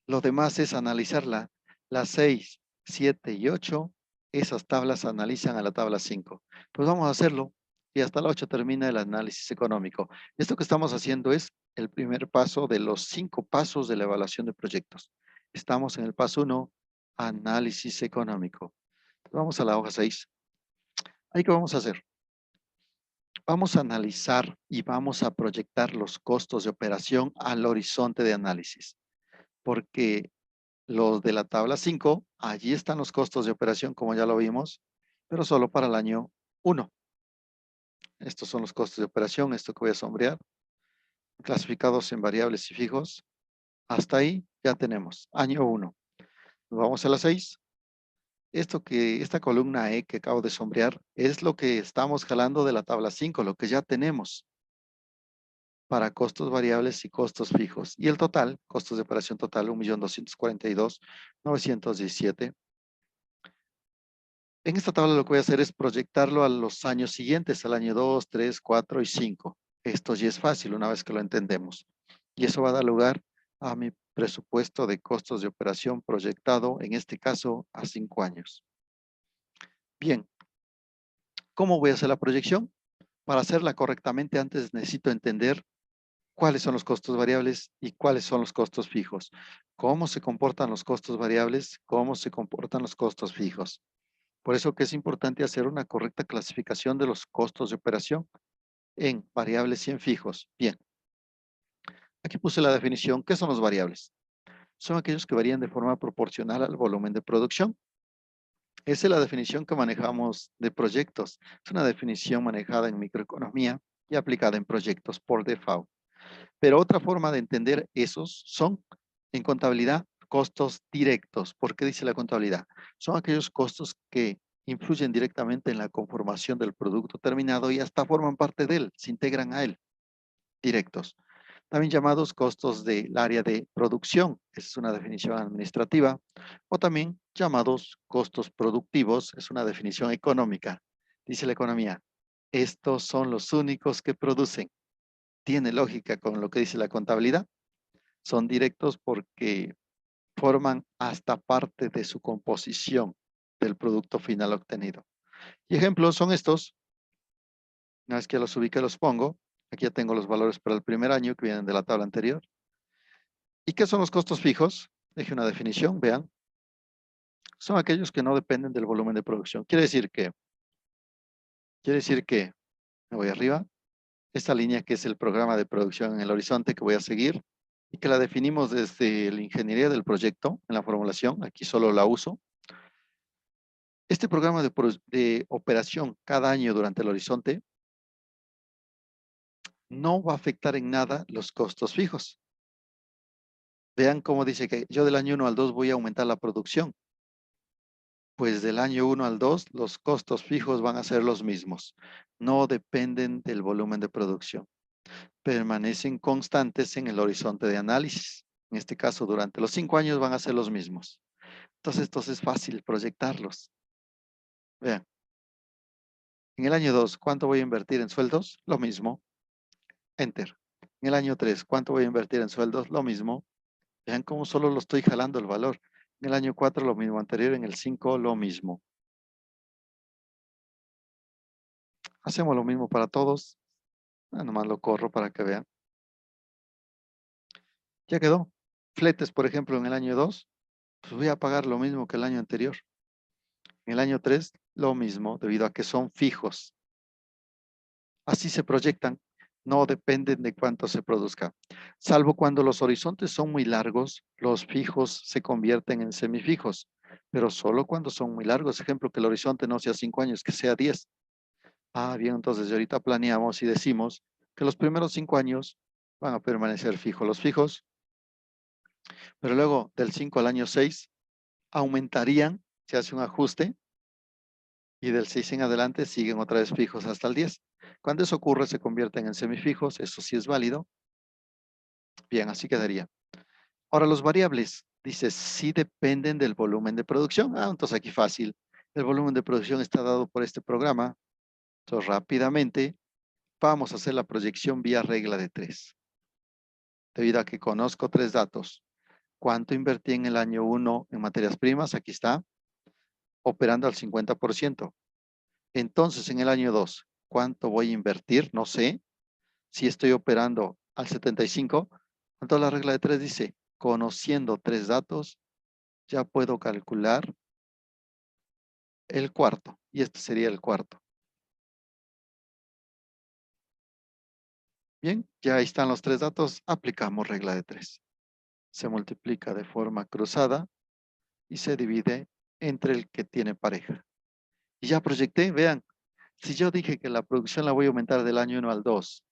lo demás es analizarla. Las 6, 7 y 8, esas tablas analizan a la tabla 5. Pues vamos a hacerlo. Y hasta la 8 termina el análisis económico. Esto que estamos haciendo es el primer paso de los 5 pasos de la evaluación de proyectos. Estamos en el paso 1, análisis económico. Vamos a la hoja 6. ¿Ahí qué vamos a hacer? Vamos a analizar y vamos a proyectar los costos de operación al horizonte de análisis. Porque los de la tabla 5, allí están los costos de operación, como ya lo vimos, pero solo para el año 1. Estos son los costos de operación, esto que voy a sombrear, clasificados en variables y fijos. Hasta ahí ya tenemos, año 1. Vamos a la 6. Esta columna E que acabo de sombrear es lo que estamos jalando de la tabla 5, lo que ya tenemos para costos variables y costos fijos. Y el total, costos de operación total, 1.242.917. En esta tabla lo que voy a hacer es proyectarlo a los años siguientes, al año 2, 3, 4 y 5. Esto ya es fácil una vez que lo entendemos. Y eso va a dar lugar a mi presupuesto de costos de operación proyectado, en este caso, a 5 años. Bien, ¿cómo voy a hacer la proyección? Para hacerla correctamente, antes necesito entender cuáles son los costos variables y cuáles son los costos fijos. Cómo se comportan los costos variables, cómo se comportan los costos fijos. Por eso que es importante hacer una correcta clasificación de los costos de operación en variables y en fijos. Bien, aquí puse la definición. ¿Qué son los variables? Son aquellos que varían de forma proporcional al volumen de producción. Esa es la definición que manejamos de proyectos. Es una definición manejada en microeconomía y aplicada en proyectos por default. Pero otra forma de entender esos son, en contabilidad, costos directos. ¿Por qué dice la contabilidad? Son aquellos costos que influyen directamente en la conformación del producto terminado y hasta forman parte de él, se integran a él, directos. También llamados costos del área de producción, esa es una definición administrativa, o también llamados costos productivos, es una definición económica. Dice la economía, estos son los únicos que producen. Tiene lógica con lo que dice la contabilidad. Son directos porque forman hasta parte de su composición del producto final obtenido. Y ejemplos son estos. Una vez que los ubique, los pongo. Aquí ya tengo los valores para el primer año que vienen de la tabla anterior. ¿Y qué son los costos fijos? Deje una definición, vean. Son aquellos que no dependen del volumen de producción. Quiere decir que, me voy arriba, esta línea que es el programa de producción en el horizonte que voy a seguir y que la definimos desde la ingeniería del proyecto en la formulación, aquí solo la uso. Este programa de operación cada año durante el horizonte no va a afectar en nada los costos fijos. Vean cómo dice que yo del año 1 al 2 voy a aumentar la producción. Pues del año 1 al 2 los costos fijos van a ser los mismos. No dependen del volumen de producción. Permanecen constantes en el horizonte de análisis. En este caso, durante los 5 años van a ser los mismos. Entonces es fácil proyectarlos. Vean, en el año 2, ¿cuánto voy a invertir en sueldos? Lo mismo. Enter. En el año 3, ¿cuánto voy a invertir en sueldos? Lo mismo. Vean cómo solo lo estoy jalando el valor. En el año 4 lo mismo, anterior en el 5 lo mismo. Hacemos lo mismo para todos. Nomás lo corro para que vean. Ya quedó. Fletes, por ejemplo, en el año 2, pues voy a pagar lo mismo que el año anterior. En el año 3, lo mismo, debido a que son fijos. Así se proyectan, no dependen de cuánto se produzca. Salvo cuando los horizontes son muy largos, los fijos se convierten en semifijos, pero solo cuando son muy largos. Ejemplo, que el horizonte no sea 5 años, que sea 10. Ah, bien, entonces ahorita planeamos y decimos que los primeros 5 años van a permanecer fijos los fijos, pero luego del 5 al año 6 aumentarían, se hace un ajuste, y del 6 en adelante siguen otra vez fijos hasta el 10. Cuando eso ocurre, se convierten en semifijos, eso sí es válido. Bien, así quedaría. Ahora, los variables, dice, sí dependen del volumen de producción. Ah, entonces aquí fácil. El volumen de producción está dado por este programa. Entonces, rápidamente, vamos a hacer la proyección vía regla de 3. Debido a que conozco 3 datos. ¿Cuánto invertí en el año 1 en materias primas? Aquí está, operando al 50%. Entonces, en el año 2, ¿cuánto voy a invertir? No sé. Si estoy operando al 75, entonces la regla de 3 dice, conociendo 3 datos, ya puedo calcular el cuarto. Y este sería el cuarto. Bien, ya ahí están los 3 datos. Aplicamos regla de 3. Se multiplica de forma cruzada y se divide entre el que tiene pareja. Y ya proyecté, vean, si yo dije que la producción la voy a aumentar del año 1 al 2,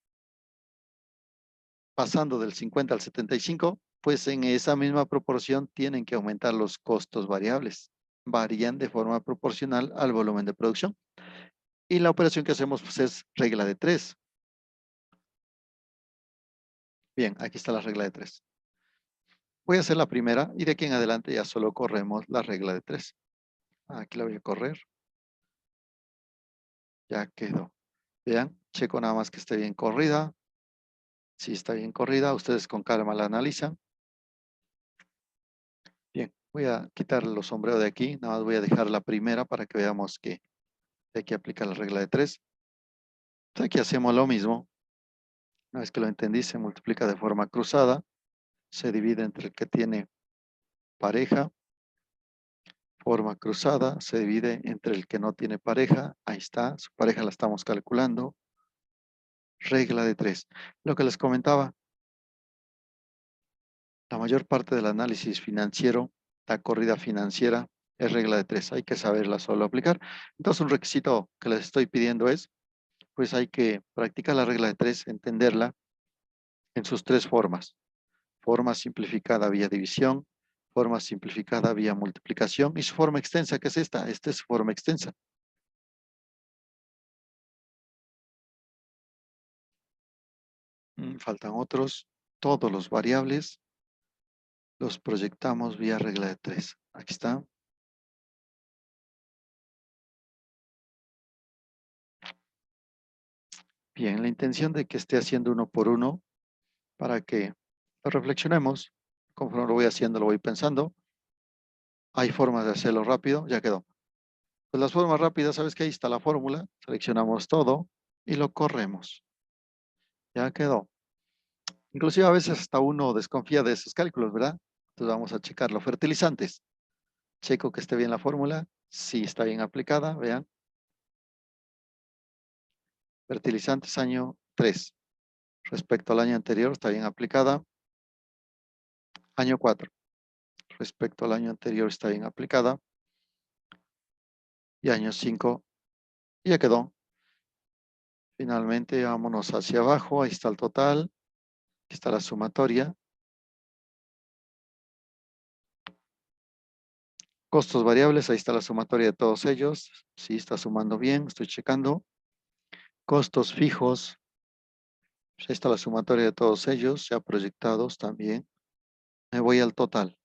pasando del 50 al 75, pues en esa misma proporción tienen que aumentar los costos variables. Varían de forma proporcional al volumen de producción. Y la operación que hacemos pues, es regla de 3. Bien, aquí está la regla de 3. Voy a hacer la primera y de aquí en adelante ya solo corremos la regla de 3. Aquí la voy a correr. Ya quedó. Vean, checo nada más que esté bien corrida. Si está bien corrida, ustedes con calma la analizan. Bien, voy a quitar los sombreros de aquí. Nada más voy a dejar la primera para que veamos que hay que aplicar la regla de 3. Entonces aquí hacemos lo mismo. Una vez que lo entendí, se multiplica de forma cruzada. Se divide entre el que tiene pareja. Forma cruzada. Se divide entre el que no tiene pareja. Ahí está. Su pareja la estamos calculando. Regla de 3. Lo que les comentaba. La mayor parte del análisis financiero, la corrida financiera, es regla de 3. Hay que saberla solo aplicar. Entonces, un requisito que les estoy pidiendo es, pues hay que practicar la regla de 3, entenderla en sus 3 formas. Forma simplificada vía división, forma simplificada vía multiplicación y su forma extensa, que es esta. Esta es su forma extensa. Faltan otros. Todos los variables los proyectamos vía regla de 3. Aquí está. Bien, la intención de que esté haciendo uno por uno para que lo reflexionemos. Conforme lo voy haciendo, lo voy pensando. Hay formas de hacerlo rápido, ya quedó. Pues las formas rápidas, ¿sabes qué? Ahí está la fórmula. Seleccionamos todo y lo corremos. Ya quedó. Inclusive a veces hasta uno desconfía de esos cálculos, ¿verdad? Entonces vamos a checarlo. Fertilizantes. Checo que esté bien la fórmula. Sí, está bien aplicada, vean. Fertilizantes año 3. Respecto al año anterior, está bien aplicada. Año 4. Respecto al año anterior, está bien aplicada. Y año 5, ya quedó. Finalmente, vámonos hacia abajo. Ahí está el total. Aquí está la sumatoria. Costos variables. Ahí está la sumatoria de todos ellos. Sí, está sumando bien. Estoy checando. Costos fijos. Ahí está la sumatoria de todos ellos. Ya proyectados también. Me voy al total.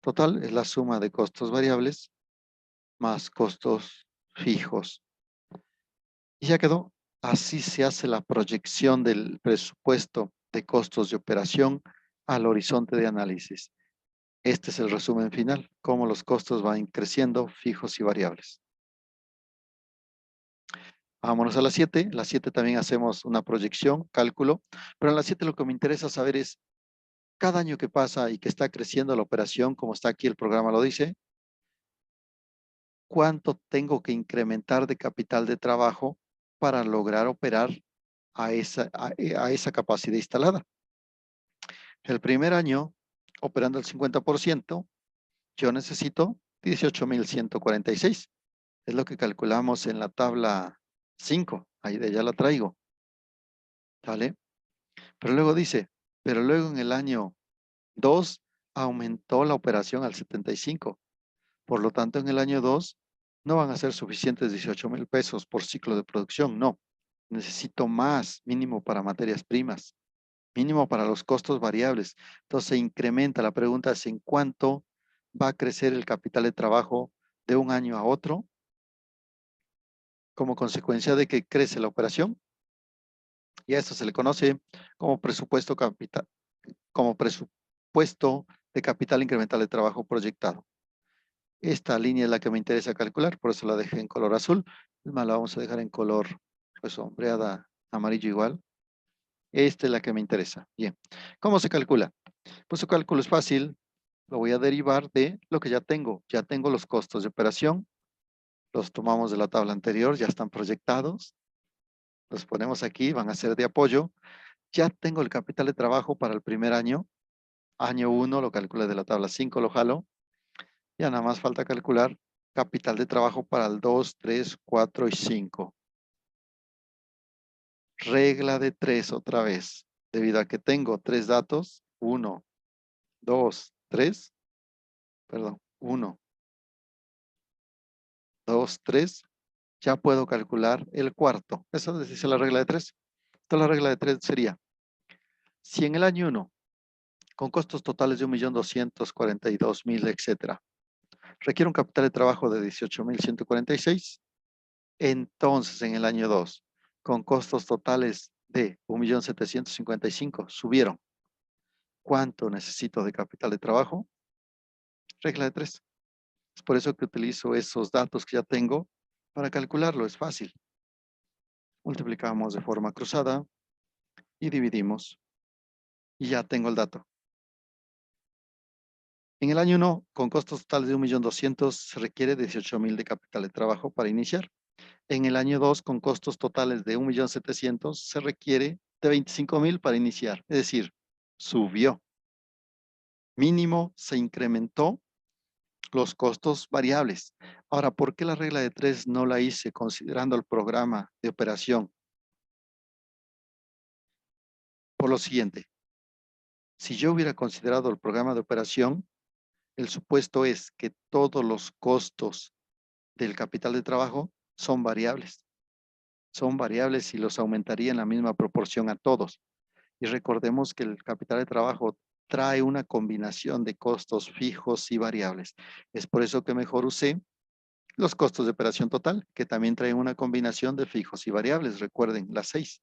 Total es la suma de costos variables más costos fijos. Y ya quedó. Así se hace la proyección del presupuesto de costos de operación al horizonte de análisis. Este es el resumen final, cómo los costos van creciendo fijos y variables. Vámonos a la 7. La 7 también hacemos una proyección, cálculo, pero en la 7 lo que me interesa saber es, cada año que pasa y que está creciendo la operación, como está aquí el programa lo dice, ¿cuánto tengo que incrementar de capital de trabajo para lograr operar a esa capacidad instalada? El primer año, operando el 50%, yo necesito 18,146. Es lo que calculamos en la tabla 5. Ahí de allá la traigo. ¿Vale? Pero luego dice, pero luego en el año 2 aumentó la operación al 75. Por lo tanto, en el año 2 no van a ser suficientes 18,000 pesos por ciclo de producción. No. Necesito más, mínimo para materias primas, mínimo para los costos variables. Entonces se incrementa. La pregunta es en cuánto va a crecer el capital de trabajo de un año a otro como consecuencia de que crece la operación. Y a esto se le conoce como presupuesto de capital incremental de trabajo proyectado. Esta línea es la que me interesa calcular, por eso la dejé en color azul. Es más, la vamos a dejar en color pues, sombreada amarillo igual. Esta es la que me interesa. Bien, ¿cómo se calcula? Pues su cálculo es fácil. Lo voy a derivar de lo que ya tengo. Ya tengo los costos de operación. Los tomamos de la tabla anterior, ya están proyectados. Los ponemos aquí, van a ser de apoyo. Ya tengo el capital de trabajo para el primer año. Año 1 lo calculé de la tabla 5, lo jalo. Ya nada más falta calcular capital de trabajo para el 2, 3, 4 y 5. Regla de 3 otra vez. Debido a que tengo 3 datos. 1, 2, 3. Perdón. 1, 2, 3. Ya puedo calcular el cuarto. Eso dice la regla de 3. Entonces la regla de 3 sería, Si en el año 1, con costos totales de 1.242.000, etcétera, requiere un capital de trabajo de 18.146, entonces en el año 2, con costos totales de 1.755.000, subieron. ¿Cuánto necesito de capital de trabajo? Regla de 3. Es por eso que utilizo esos datos que ya tengo para calcularlo. Es fácil. Multiplicamos de forma cruzada y dividimos. Y ya tengo el dato. En el año 1, con costos totales de 1.200.000, se requiere 18.000 de capital de trabajo para iniciar. En el año 2, con costos totales de 1.700.000, se requiere de 25.000 para iniciar. Es decir, subió. Mínimo se incrementó los costos variables. Ahora, ¿por qué la regla de 3 no la hice considerando el programa de operación? Por lo siguiente, si yo hubiera considerado el programa de operación, el supuesto es que todos los costos del capital de trabajo son variables. Son variables y los aumentaría en la misma proporción a todos. Y recordemos que el capital de trabajo trae una combinación de costos fijos y variables. Es por eso que mejor usé los costos de operación total, que también traen una combinación de fijos y variables. Recuerden, las 6.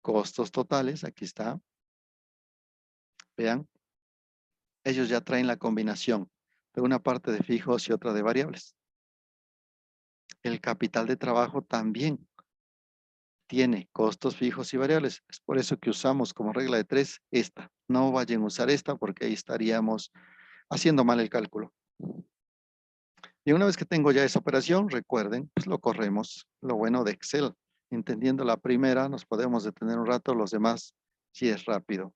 Costos totales, aquí está. Vean, ellos ya traen la combinación de una parte de fijos y otra de variables. El capital de trabajo también tiene costos fijos y variables. Es por eso que usamos como regla de 3 esta. No vayan a usar esta porque ahí estaríamos haciendo mal el cálculo. Y una vez que tengo ya esa operación, recuerden, pues lo corremos. Lo bueno de Excel. Entendiendo la primera, nos podemos detener un rato, los demás sí es rápido.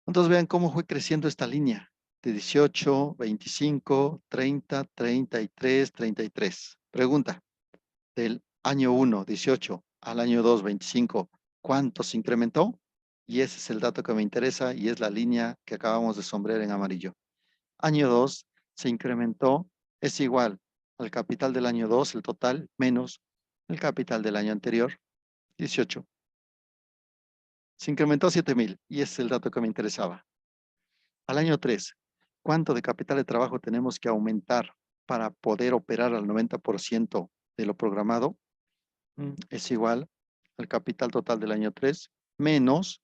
Entonces vean cómo fue creciendo esta línea de 18, 25, 30, 33, 33. Pregunta, del año 1, 18, al año 2, 25, ¿cuánto se incrementó? Y ese es el dato que me interesa y es la línea que acabamos de sombrear en amarillo. Año 2 se incrementó, es igual al capital del año 2, el total, menos el capital del año anterior, 18. Se incrementó 7.000 y ese es el dato que me interesaba. Al año 3, ¿cuánto de capital de trabajo tenemos que aumentar para poder operar al 90% de lo programado? Es igual al capital total del año 3 menos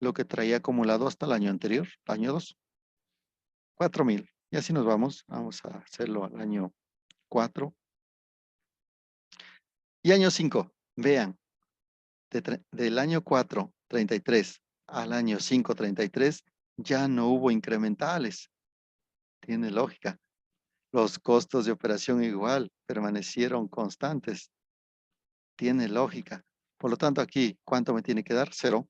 lo que traía acumulado hasta el año anterior, año 2, 4.000. Y así nos vamos. Vamos a hacerlo al año 4. Y año 5, vean, del año 4, 33, al año 5, 33, ya no hubo incrementales. Tiene lógica. Los costos de operación igual permanecieron constantes. Tiene lógica. Por lo tanto, aquí, ¿cuánto me tiene que dar? 0.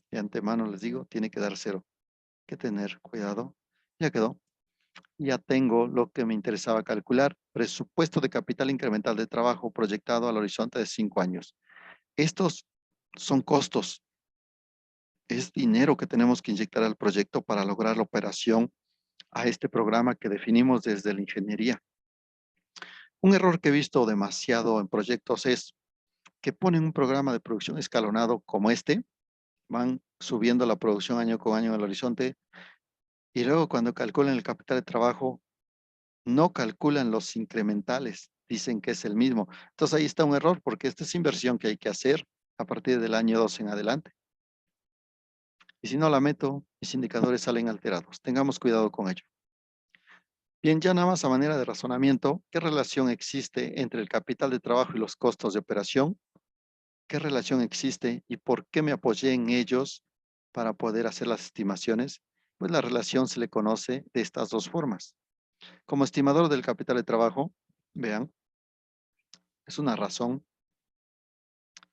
De antemano les digo, tiene que dar 0. Hay que tener cuidado. Ya quedó. Ya tengo lo que me interesaba calcular. Presupuesto de capital incremental de trabajo proyectado al horizonte de 5 años. Estos son costos. Es dinero que tenemos que inyectar al proyecto para lograr la operación a este programa que definimos desde la ingeniería. Un error que he visto demasiado en proyectos es que ponen un programa de producción escalonado como este, van subiendo la producción año con año en el horizonte y luego cuando calculan el capital de trabajo no calculan los incrementales, dicen que es el mismo. Entonces ahí está un error porque esta es inversión que hay que hacer a partir del año 2 en adelante. Y si no la meto, mis indicadores salen alterados. Tengamos cuidado con ello. Bien, ya nada más a manera de razonamiento, ¿qué relación existe entre el capital de trabajo y los costos de operación? ¿Qué relación existe y por qué me apoyé en ellos para poder hacer las estimaciones? Pues la relación se le conoce de estas dos formas. Como estimador del capital de trabajo, vean, es una razón.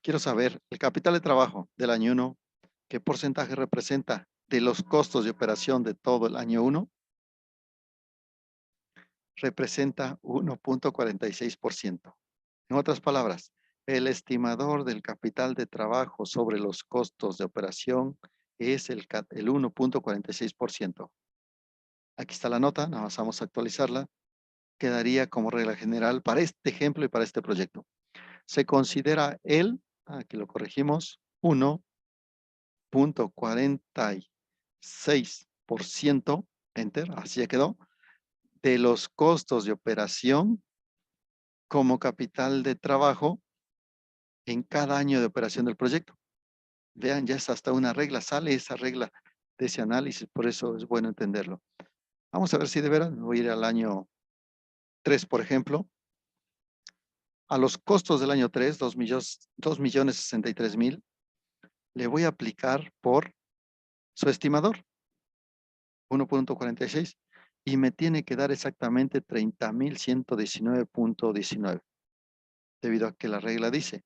Quiero saber el capital de trabajo del año 1, ¿qué porcentaje representa de los costos de operación de todo el año 1? Representa 1.46%. En otras palabras, el estimador del capital de trabajo sobre los costos de operación es el 1.46%. Aquí está la nota, nada más vamos a actualizarla. Quedaría como regla general para este ejemplo y para este proyecto. Se considera aquí lo corregimos, 1.46%, enter, así ya quedó, de los costos de operación como capital de trabajo en cada año de operación del proyecto. Vean, ya es hasta una regla, sale esa regla de ese análisis, por eso es bueno entenderlo. Vamos a ver si de veras me voy a ir al año 3, por ejemplo. A los costos del año 3, 2.063.000, le voy a aplicar por su estimador, 1.46, y me tiene que dar exactamente 30.119.19, debido a que la regla dice,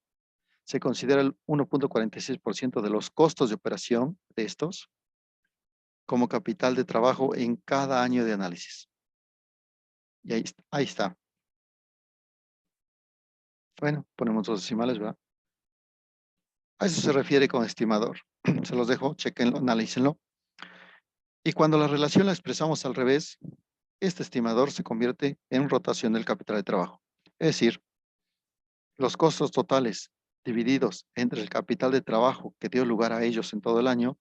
se considera el 1.46% de los costos de operación de estos como capital de trabajo en cada año de análisis. Y ahí está. Bueno, ponemos los decimales, ¿verdad? A eso se refiere con estimador. Se los dejo, chequenlo, analícenlo. Y cuando la relación la expresamos al revés, este estimador se convierte en rotación del capital de trabajo. Es decir, los costos totales divididos entre el capital de trabajo que dio lugar a ellos en todo el año,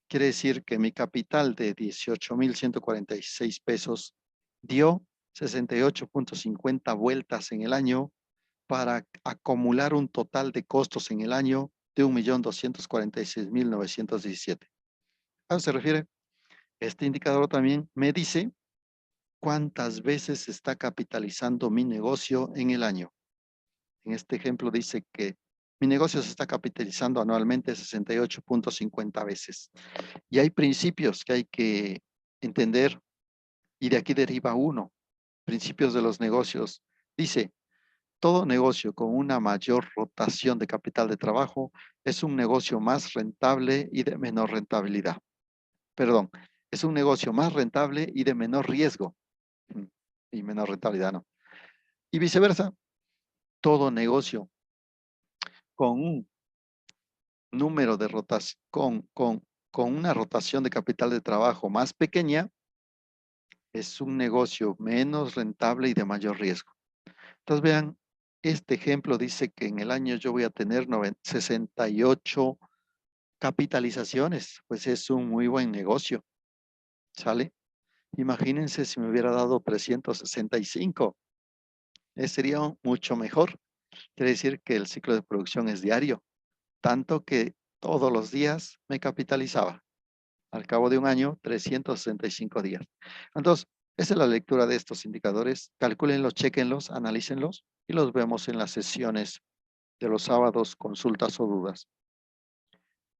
quiere decir que mi capital de 18.146 pesos dio 68.50 vueltas en el año para acumular un total de costos en el año de 1.246.917. ¿A eso se refiere? Este indicador también me dice cuántas veces se está capitalizando mi negocio en el año. En este ejemplo dice que mi negocio se está capitalizando anualmente 68.50 veces. Y hay principios que hay que entender y de aquí deriva uno. Principios de los negocios. Dice, todo negocio con una mayor rotación de capital de trabajo es un negocio más rentable y de menor rentabilidad. Perdón, es un negocio más rentable y de menor riesgo. Y menor rentabilidad, ¿no? Y viceversa, todo negocio con un número de rotación, con una rotación de capital de trabajo más pequeña, es un negocio menos rentable y de mayor riesgo. Entonces vean, este ejemplo dice que en el año yo voy a tener 68 capitalizaciones, pues es un muy buen negocio, ¿sale? Imagínense si me hubiera dado 365, sería mucho mejor. Quiere decir que el ciclo de producción es diario, tanto que todos los días me capitalizaba. Al cabo de un año, 365 días. Entonces, esa es la lectura de estos indicadores. Calcúlenlos, chequenlos, analícenlos y los vemos en las sesiones de los sábados, consultas o dudas.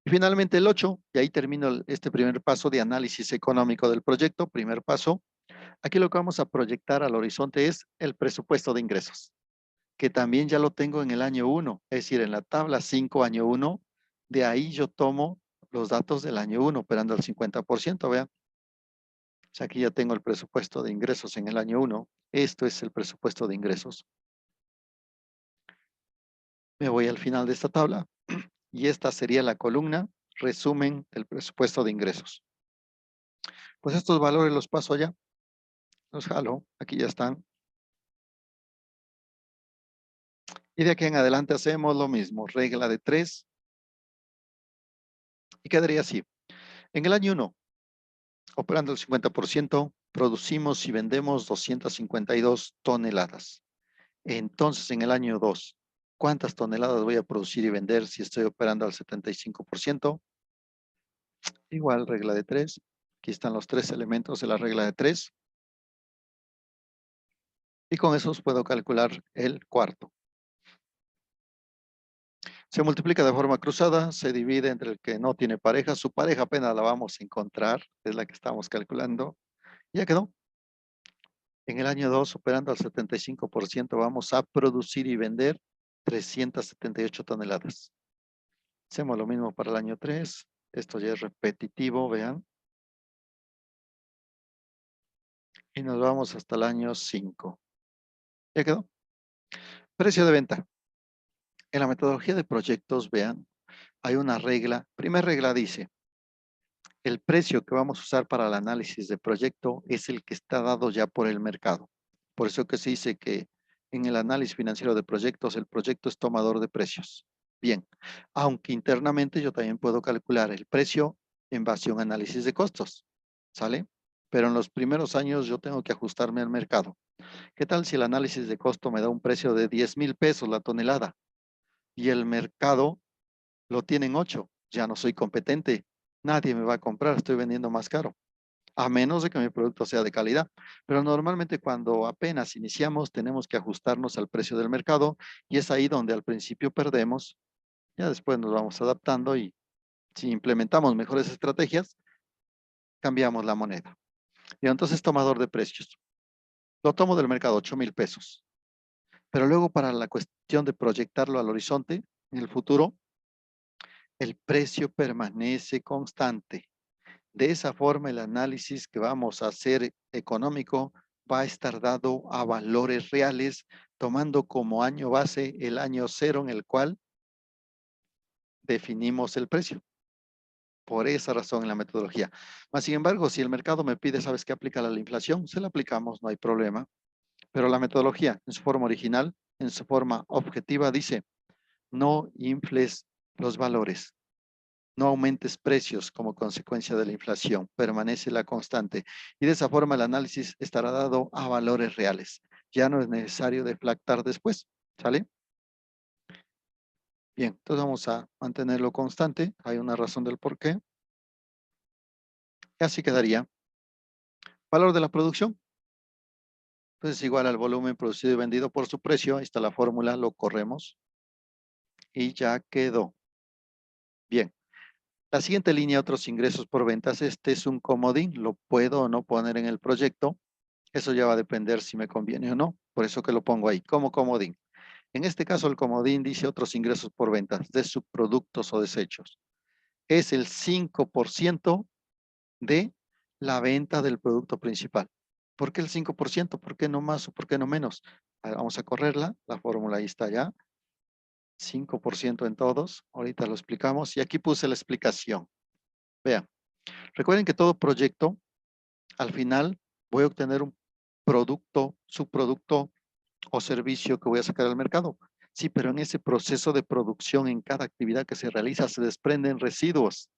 Y finalmente el 8, y ahí termino este primer paso de análisis económico del proyecto. Primer paso, aquí lo que vamos a proyectar al horizonte es el presupuesto de ingresos, que también ya lo tengo en el año 1, es decir, en la tabla 5 año 1, de ahí yo tomo los datos del año 1, operando al 50%, vean. O sea, aquí ya tengo el presupuesto de ingresos en el año 1. Esto es el presupuesto de ingresos. Me voy al final de esta tabla y esta sería la columna resumen del presupuesto de ingresos. Pues estos valores los paso allá. Los jalo. Aquí ya están. Y de aquí en adelante hacemos lo mismo. Regla de 3. Y quedaría así. En el año 1, operando el 50%, producimos y vendemos 252 toneladas. Entonces, en el año 2, ¿cuántas toneladas voy a producir y vender si estoy operando al 75%? Igual, regla de 3. Aquí están los 3 elementos de la regla de 3. Y con esos puedo calcular el cuarto. Se multiplica de forma cruzada, se divide entre el que no tiene pareja. Su pareja apenas la vamos a encontrar, es la que estamos calculando. Ya quedó. En el año 2, operando al 75%, vamos a producir y vender 378 toneladas. Hacemos lo mismo para el año 3. Esto ya es repetitivo, vean. Y nos vamos hasta el año 5. ¿Ya quedó? Precio de venta. En la metodología de proyectos, vean, hay una regla. Primera regla dice, el precio que vamos a usar para el análisis de proyecto es el que está dado ya por el mercado. Por eso que se dice que en el análisis financiero de proyectos, el proyecto es tomador de precios. Bien, aunque internamente yo también puedo calcular el precio en base a un análisis de costos, ¿sale? Pero en los primeros años yo tengo que ajustarme al mercado. ¿Qué tal si el análisis de costo me da un precio de 10,000 pesos la tonelada y el mercado lo tiene en 8? Ya no soy competente. Nadie me va a comprar, estoy vendiendo más caro, a menos de que mi producto sea de calidad. Pero normalmente cuando apenas iniciamos tenemos que ajustarnos al precio del mercado y es ahí donde al principio perdemos, ya después nos vamos adaptando y si implementamos mejores estrategias, cambiamos la moneda. Y entonces tomador de precios. Lo tomo del mercado, 8,000 pesos. Pero luego para la cuestión de proyectarlo al horizonte, en el futuro, el precio permanece constante. De esa forma, el análisis que vamos a hacer económico va a estar dado a valores reales, tomando como año base el año cero en el cual definimos el precio. Por esa razón en la metodología. Más sin embargo, si el mercado me pide, ¿sabes qué? Aplica la inflación, se la aplicamos, no hay problema. Pero la metodología, en su forma original, en su forma objetiva, dice, no infles los valores. No aumentes precios como consecuencia de la inflación, permanece la constante. Y de esa forma el análisis estará dado a valores reales. Ya no es necesario deflactar después, ¿sale? Bien, entonces vamos a mantenerlo constante. Hay una razón del por qué. Y así quedaría. Valor de la producción. Entonces igual al volumen producido y vendido por su precio. Ahí está la fórmula, lo corremos. Y ya quedó. Bien. La siguiente línea, otros ingresos por ventas. Este es un comodín. Lo puedo o no poner en el proyecto. Eso ya va a depender si me conviene o no. Por eso que lo pongo ahí, como comodín. En este caso, el comodín dice otros ingresos por ventas de subproductos o desechos. Es el 5% de la venta del producto principal. ¿Por qué el 5%? ¿Por qué no más o por qué no menos? Vamos a correrla. La fórmula ahí está ya. 5% en todos. Ahorita lo explicamos. Y aquí puse la explicación. Vean. Recuerden que todo proyecto, al final, voy a obtener un producto, subproducto o servicio que voy a sacar al mercado. Sí, pero en ese proceso de producción, en cada actividad que se realiza, se desprenden residuos.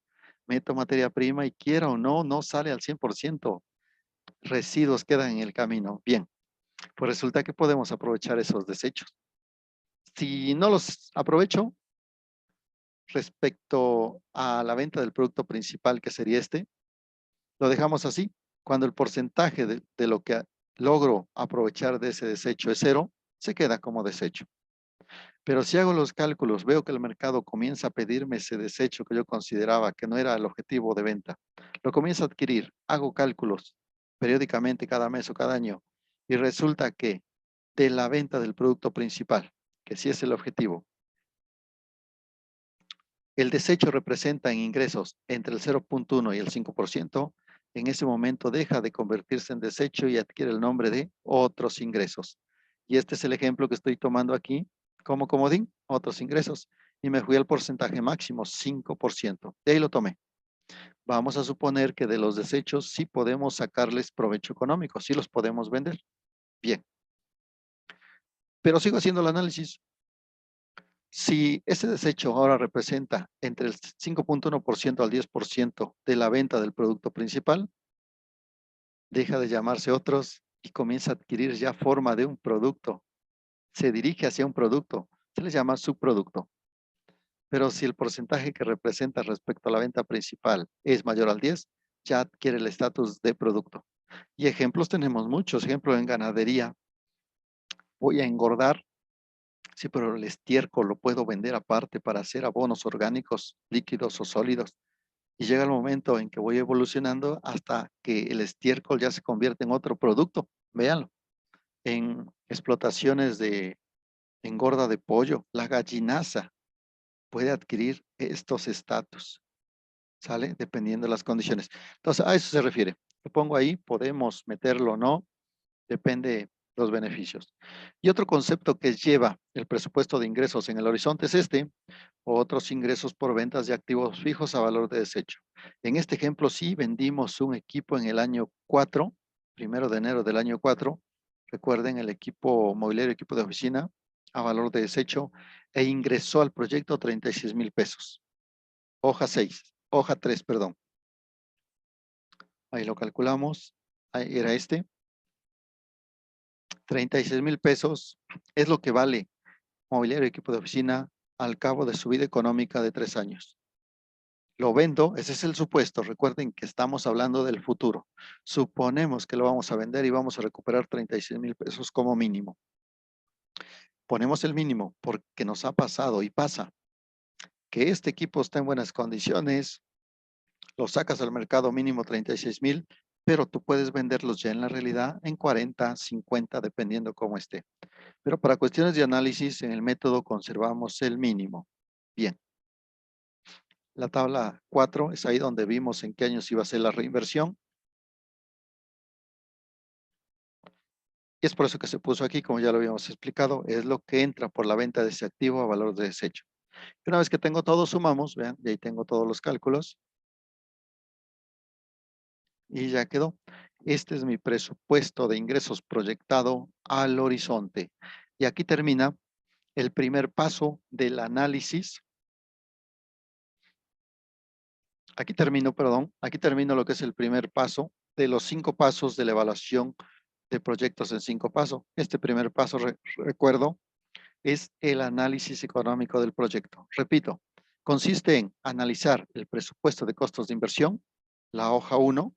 Meto materia prima y quiera o no, no sale al 100%. Residuos quedan en el camino. Bien, pues resulta que podemos aprovechar esos desechos. Si no los aprovecho, respecto a la venta del producto principal, que sería este, lo dejamos así. Cuando el porcentaje de lo que logro aprovechar de ese desecho es cero, se queda como desecho. Pero si hago los cálculos, veo que el mercado comienza a pedirme ese desecho que yo consideraba que no era el objetivo de venta. Lo comienzo a adquirir, hago cálculos periódicamente cada mes o cada año y resulta que de la venta del producto principal, que sí es el objetivo, el desecho representa en ingresos entre el 0,1 y el 5%, en ese momento deja de convertirse en desecho y adquiere el nombre de otros ingresos. Y este es el ejemplo que estoy tomando aquí como comodín, otros ingresos. Y me fui al porcentaje máximo, 5%. De ahí lo tomé. Vamos a suponer que de los desechos sí podemos sacarles provecho económico, sí los podemos vender. Bien. Pero sigo haciendo el análisis. Si ese desecho ahora representa entre el 5,1% al 10% de la venta del producto principal, deja de llamarse otros y comienza a adquirir ya forma de un producto. Se dirige hacia un producto. Se le llama subproducto. Pero si el porcentaje que representa respecto a la venta principal es mayor al 10, ya adquiere el estatus de producto. Y ejemplos tenemos muchos. Ejemplo en ganadería. Voy a engordar. Sí, pero el estiércol lo puedo vender aparte para hacer abonos orgánicos, líquidos o sólidos. Y llega el momento en que voy evolucionando hasta que el estiércol ya se convierte en otro producto. Véanlo. En explotaciones de engorda de pollo, la gallinaza puede adquirir estos estatus, ¿sale? Dependiendo de las condiciones. Entonces, a eso se refiere. Lo pongo ahí, podemos meterlo o no, depende de los beneficios. Y otro concepto que lleva el presupuesto de ingresos en el horizonte es este, otros ingresos por ventas de activos fijos a valor de desecho. En este ejemplo, sí vendimos un equipo en el año 4, 1 de enero del año 4. Recuerden el equipo mobiliario, equipo de oficina, a valor de desecho e ingresó al proyecto 36,000 pesos. Hoja 6, hoja 3, perdón. Ahí lo calculamos. Ahí era este. 36,000 pesos es lo que vale mobiliario y equipo de oficina al cabo de su vida económica de 3 años. Lo vendo, ese es el supuesto. Recuerden que estamos hablando del futuro. Suponemos que lo vamos a vender y vamos a recuperar 36,000 pesos como mínimo. Ponemos el mínimo porque nos ha pasado y pasa que este equipo está en buenas condiciones, lo sacas al mercado mínimo 36,000, pero tú puedes venderlos ya en la realidad en 40, 50, dependiendo cómo esté. Pero para cuestiones de análisis, en el método conservamos el mínimo. Bien. La tabla 4 es ahí donde vimos en qué años iba a ser la reinversión. Y es por eso que se puso aquí, como ya lo habíamos explicado, es lo que entra por la venta de ese activo a valor de desecho. Y una vez que tengo todo, sumamos, vean, y ahí tengo todos los cálculos. Y ya quedó. Este es mi presupuesto de ingresos proyectado al horizonte. Y aquí termina el primer paso del análisis. Aquí termino lo que es el primer paso de los 5 pasos de la evaluación de proyectos en 5 pasos. Este primer paso, recuerdo, es el análisis económico del proyecto. Repito, consiste en analizar el presupuesto de costos de inversión, la hoja 1,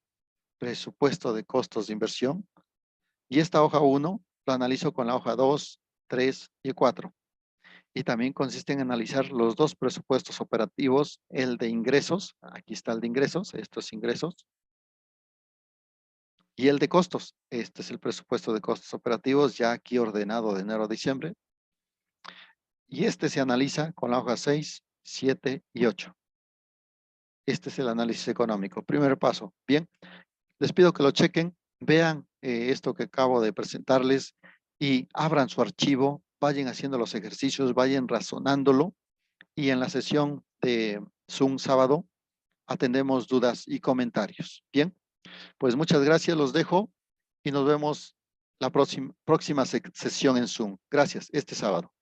presupuesto de costos de inversión, y esta hoja 1 lo analizo con la hoja 2, 3 y 4. Y también consiste en analizar los dos presupuestos operativos, el de ingresos, aquí está el de ingresos, estos ingresos, y el de costos. Este es el presupuesto de costos operativos, ya aquí ordenado de enero a diciembre. Y este se analiza con la hoja 6, 7 y 8. Este es el análisis económico. Primer paso. Bien, les pido que lo chequen, vean esto que acabo de presentarles y abran su archivo, vayan haciendo los ejercicios, vayan razonándolo y en la sesión de Zoom sábado atendemos dudas y comentarios. Bien, pues muchas gracias, los dejo y nos vemos la próxima sesión en Zoom. Gracias, este sábado.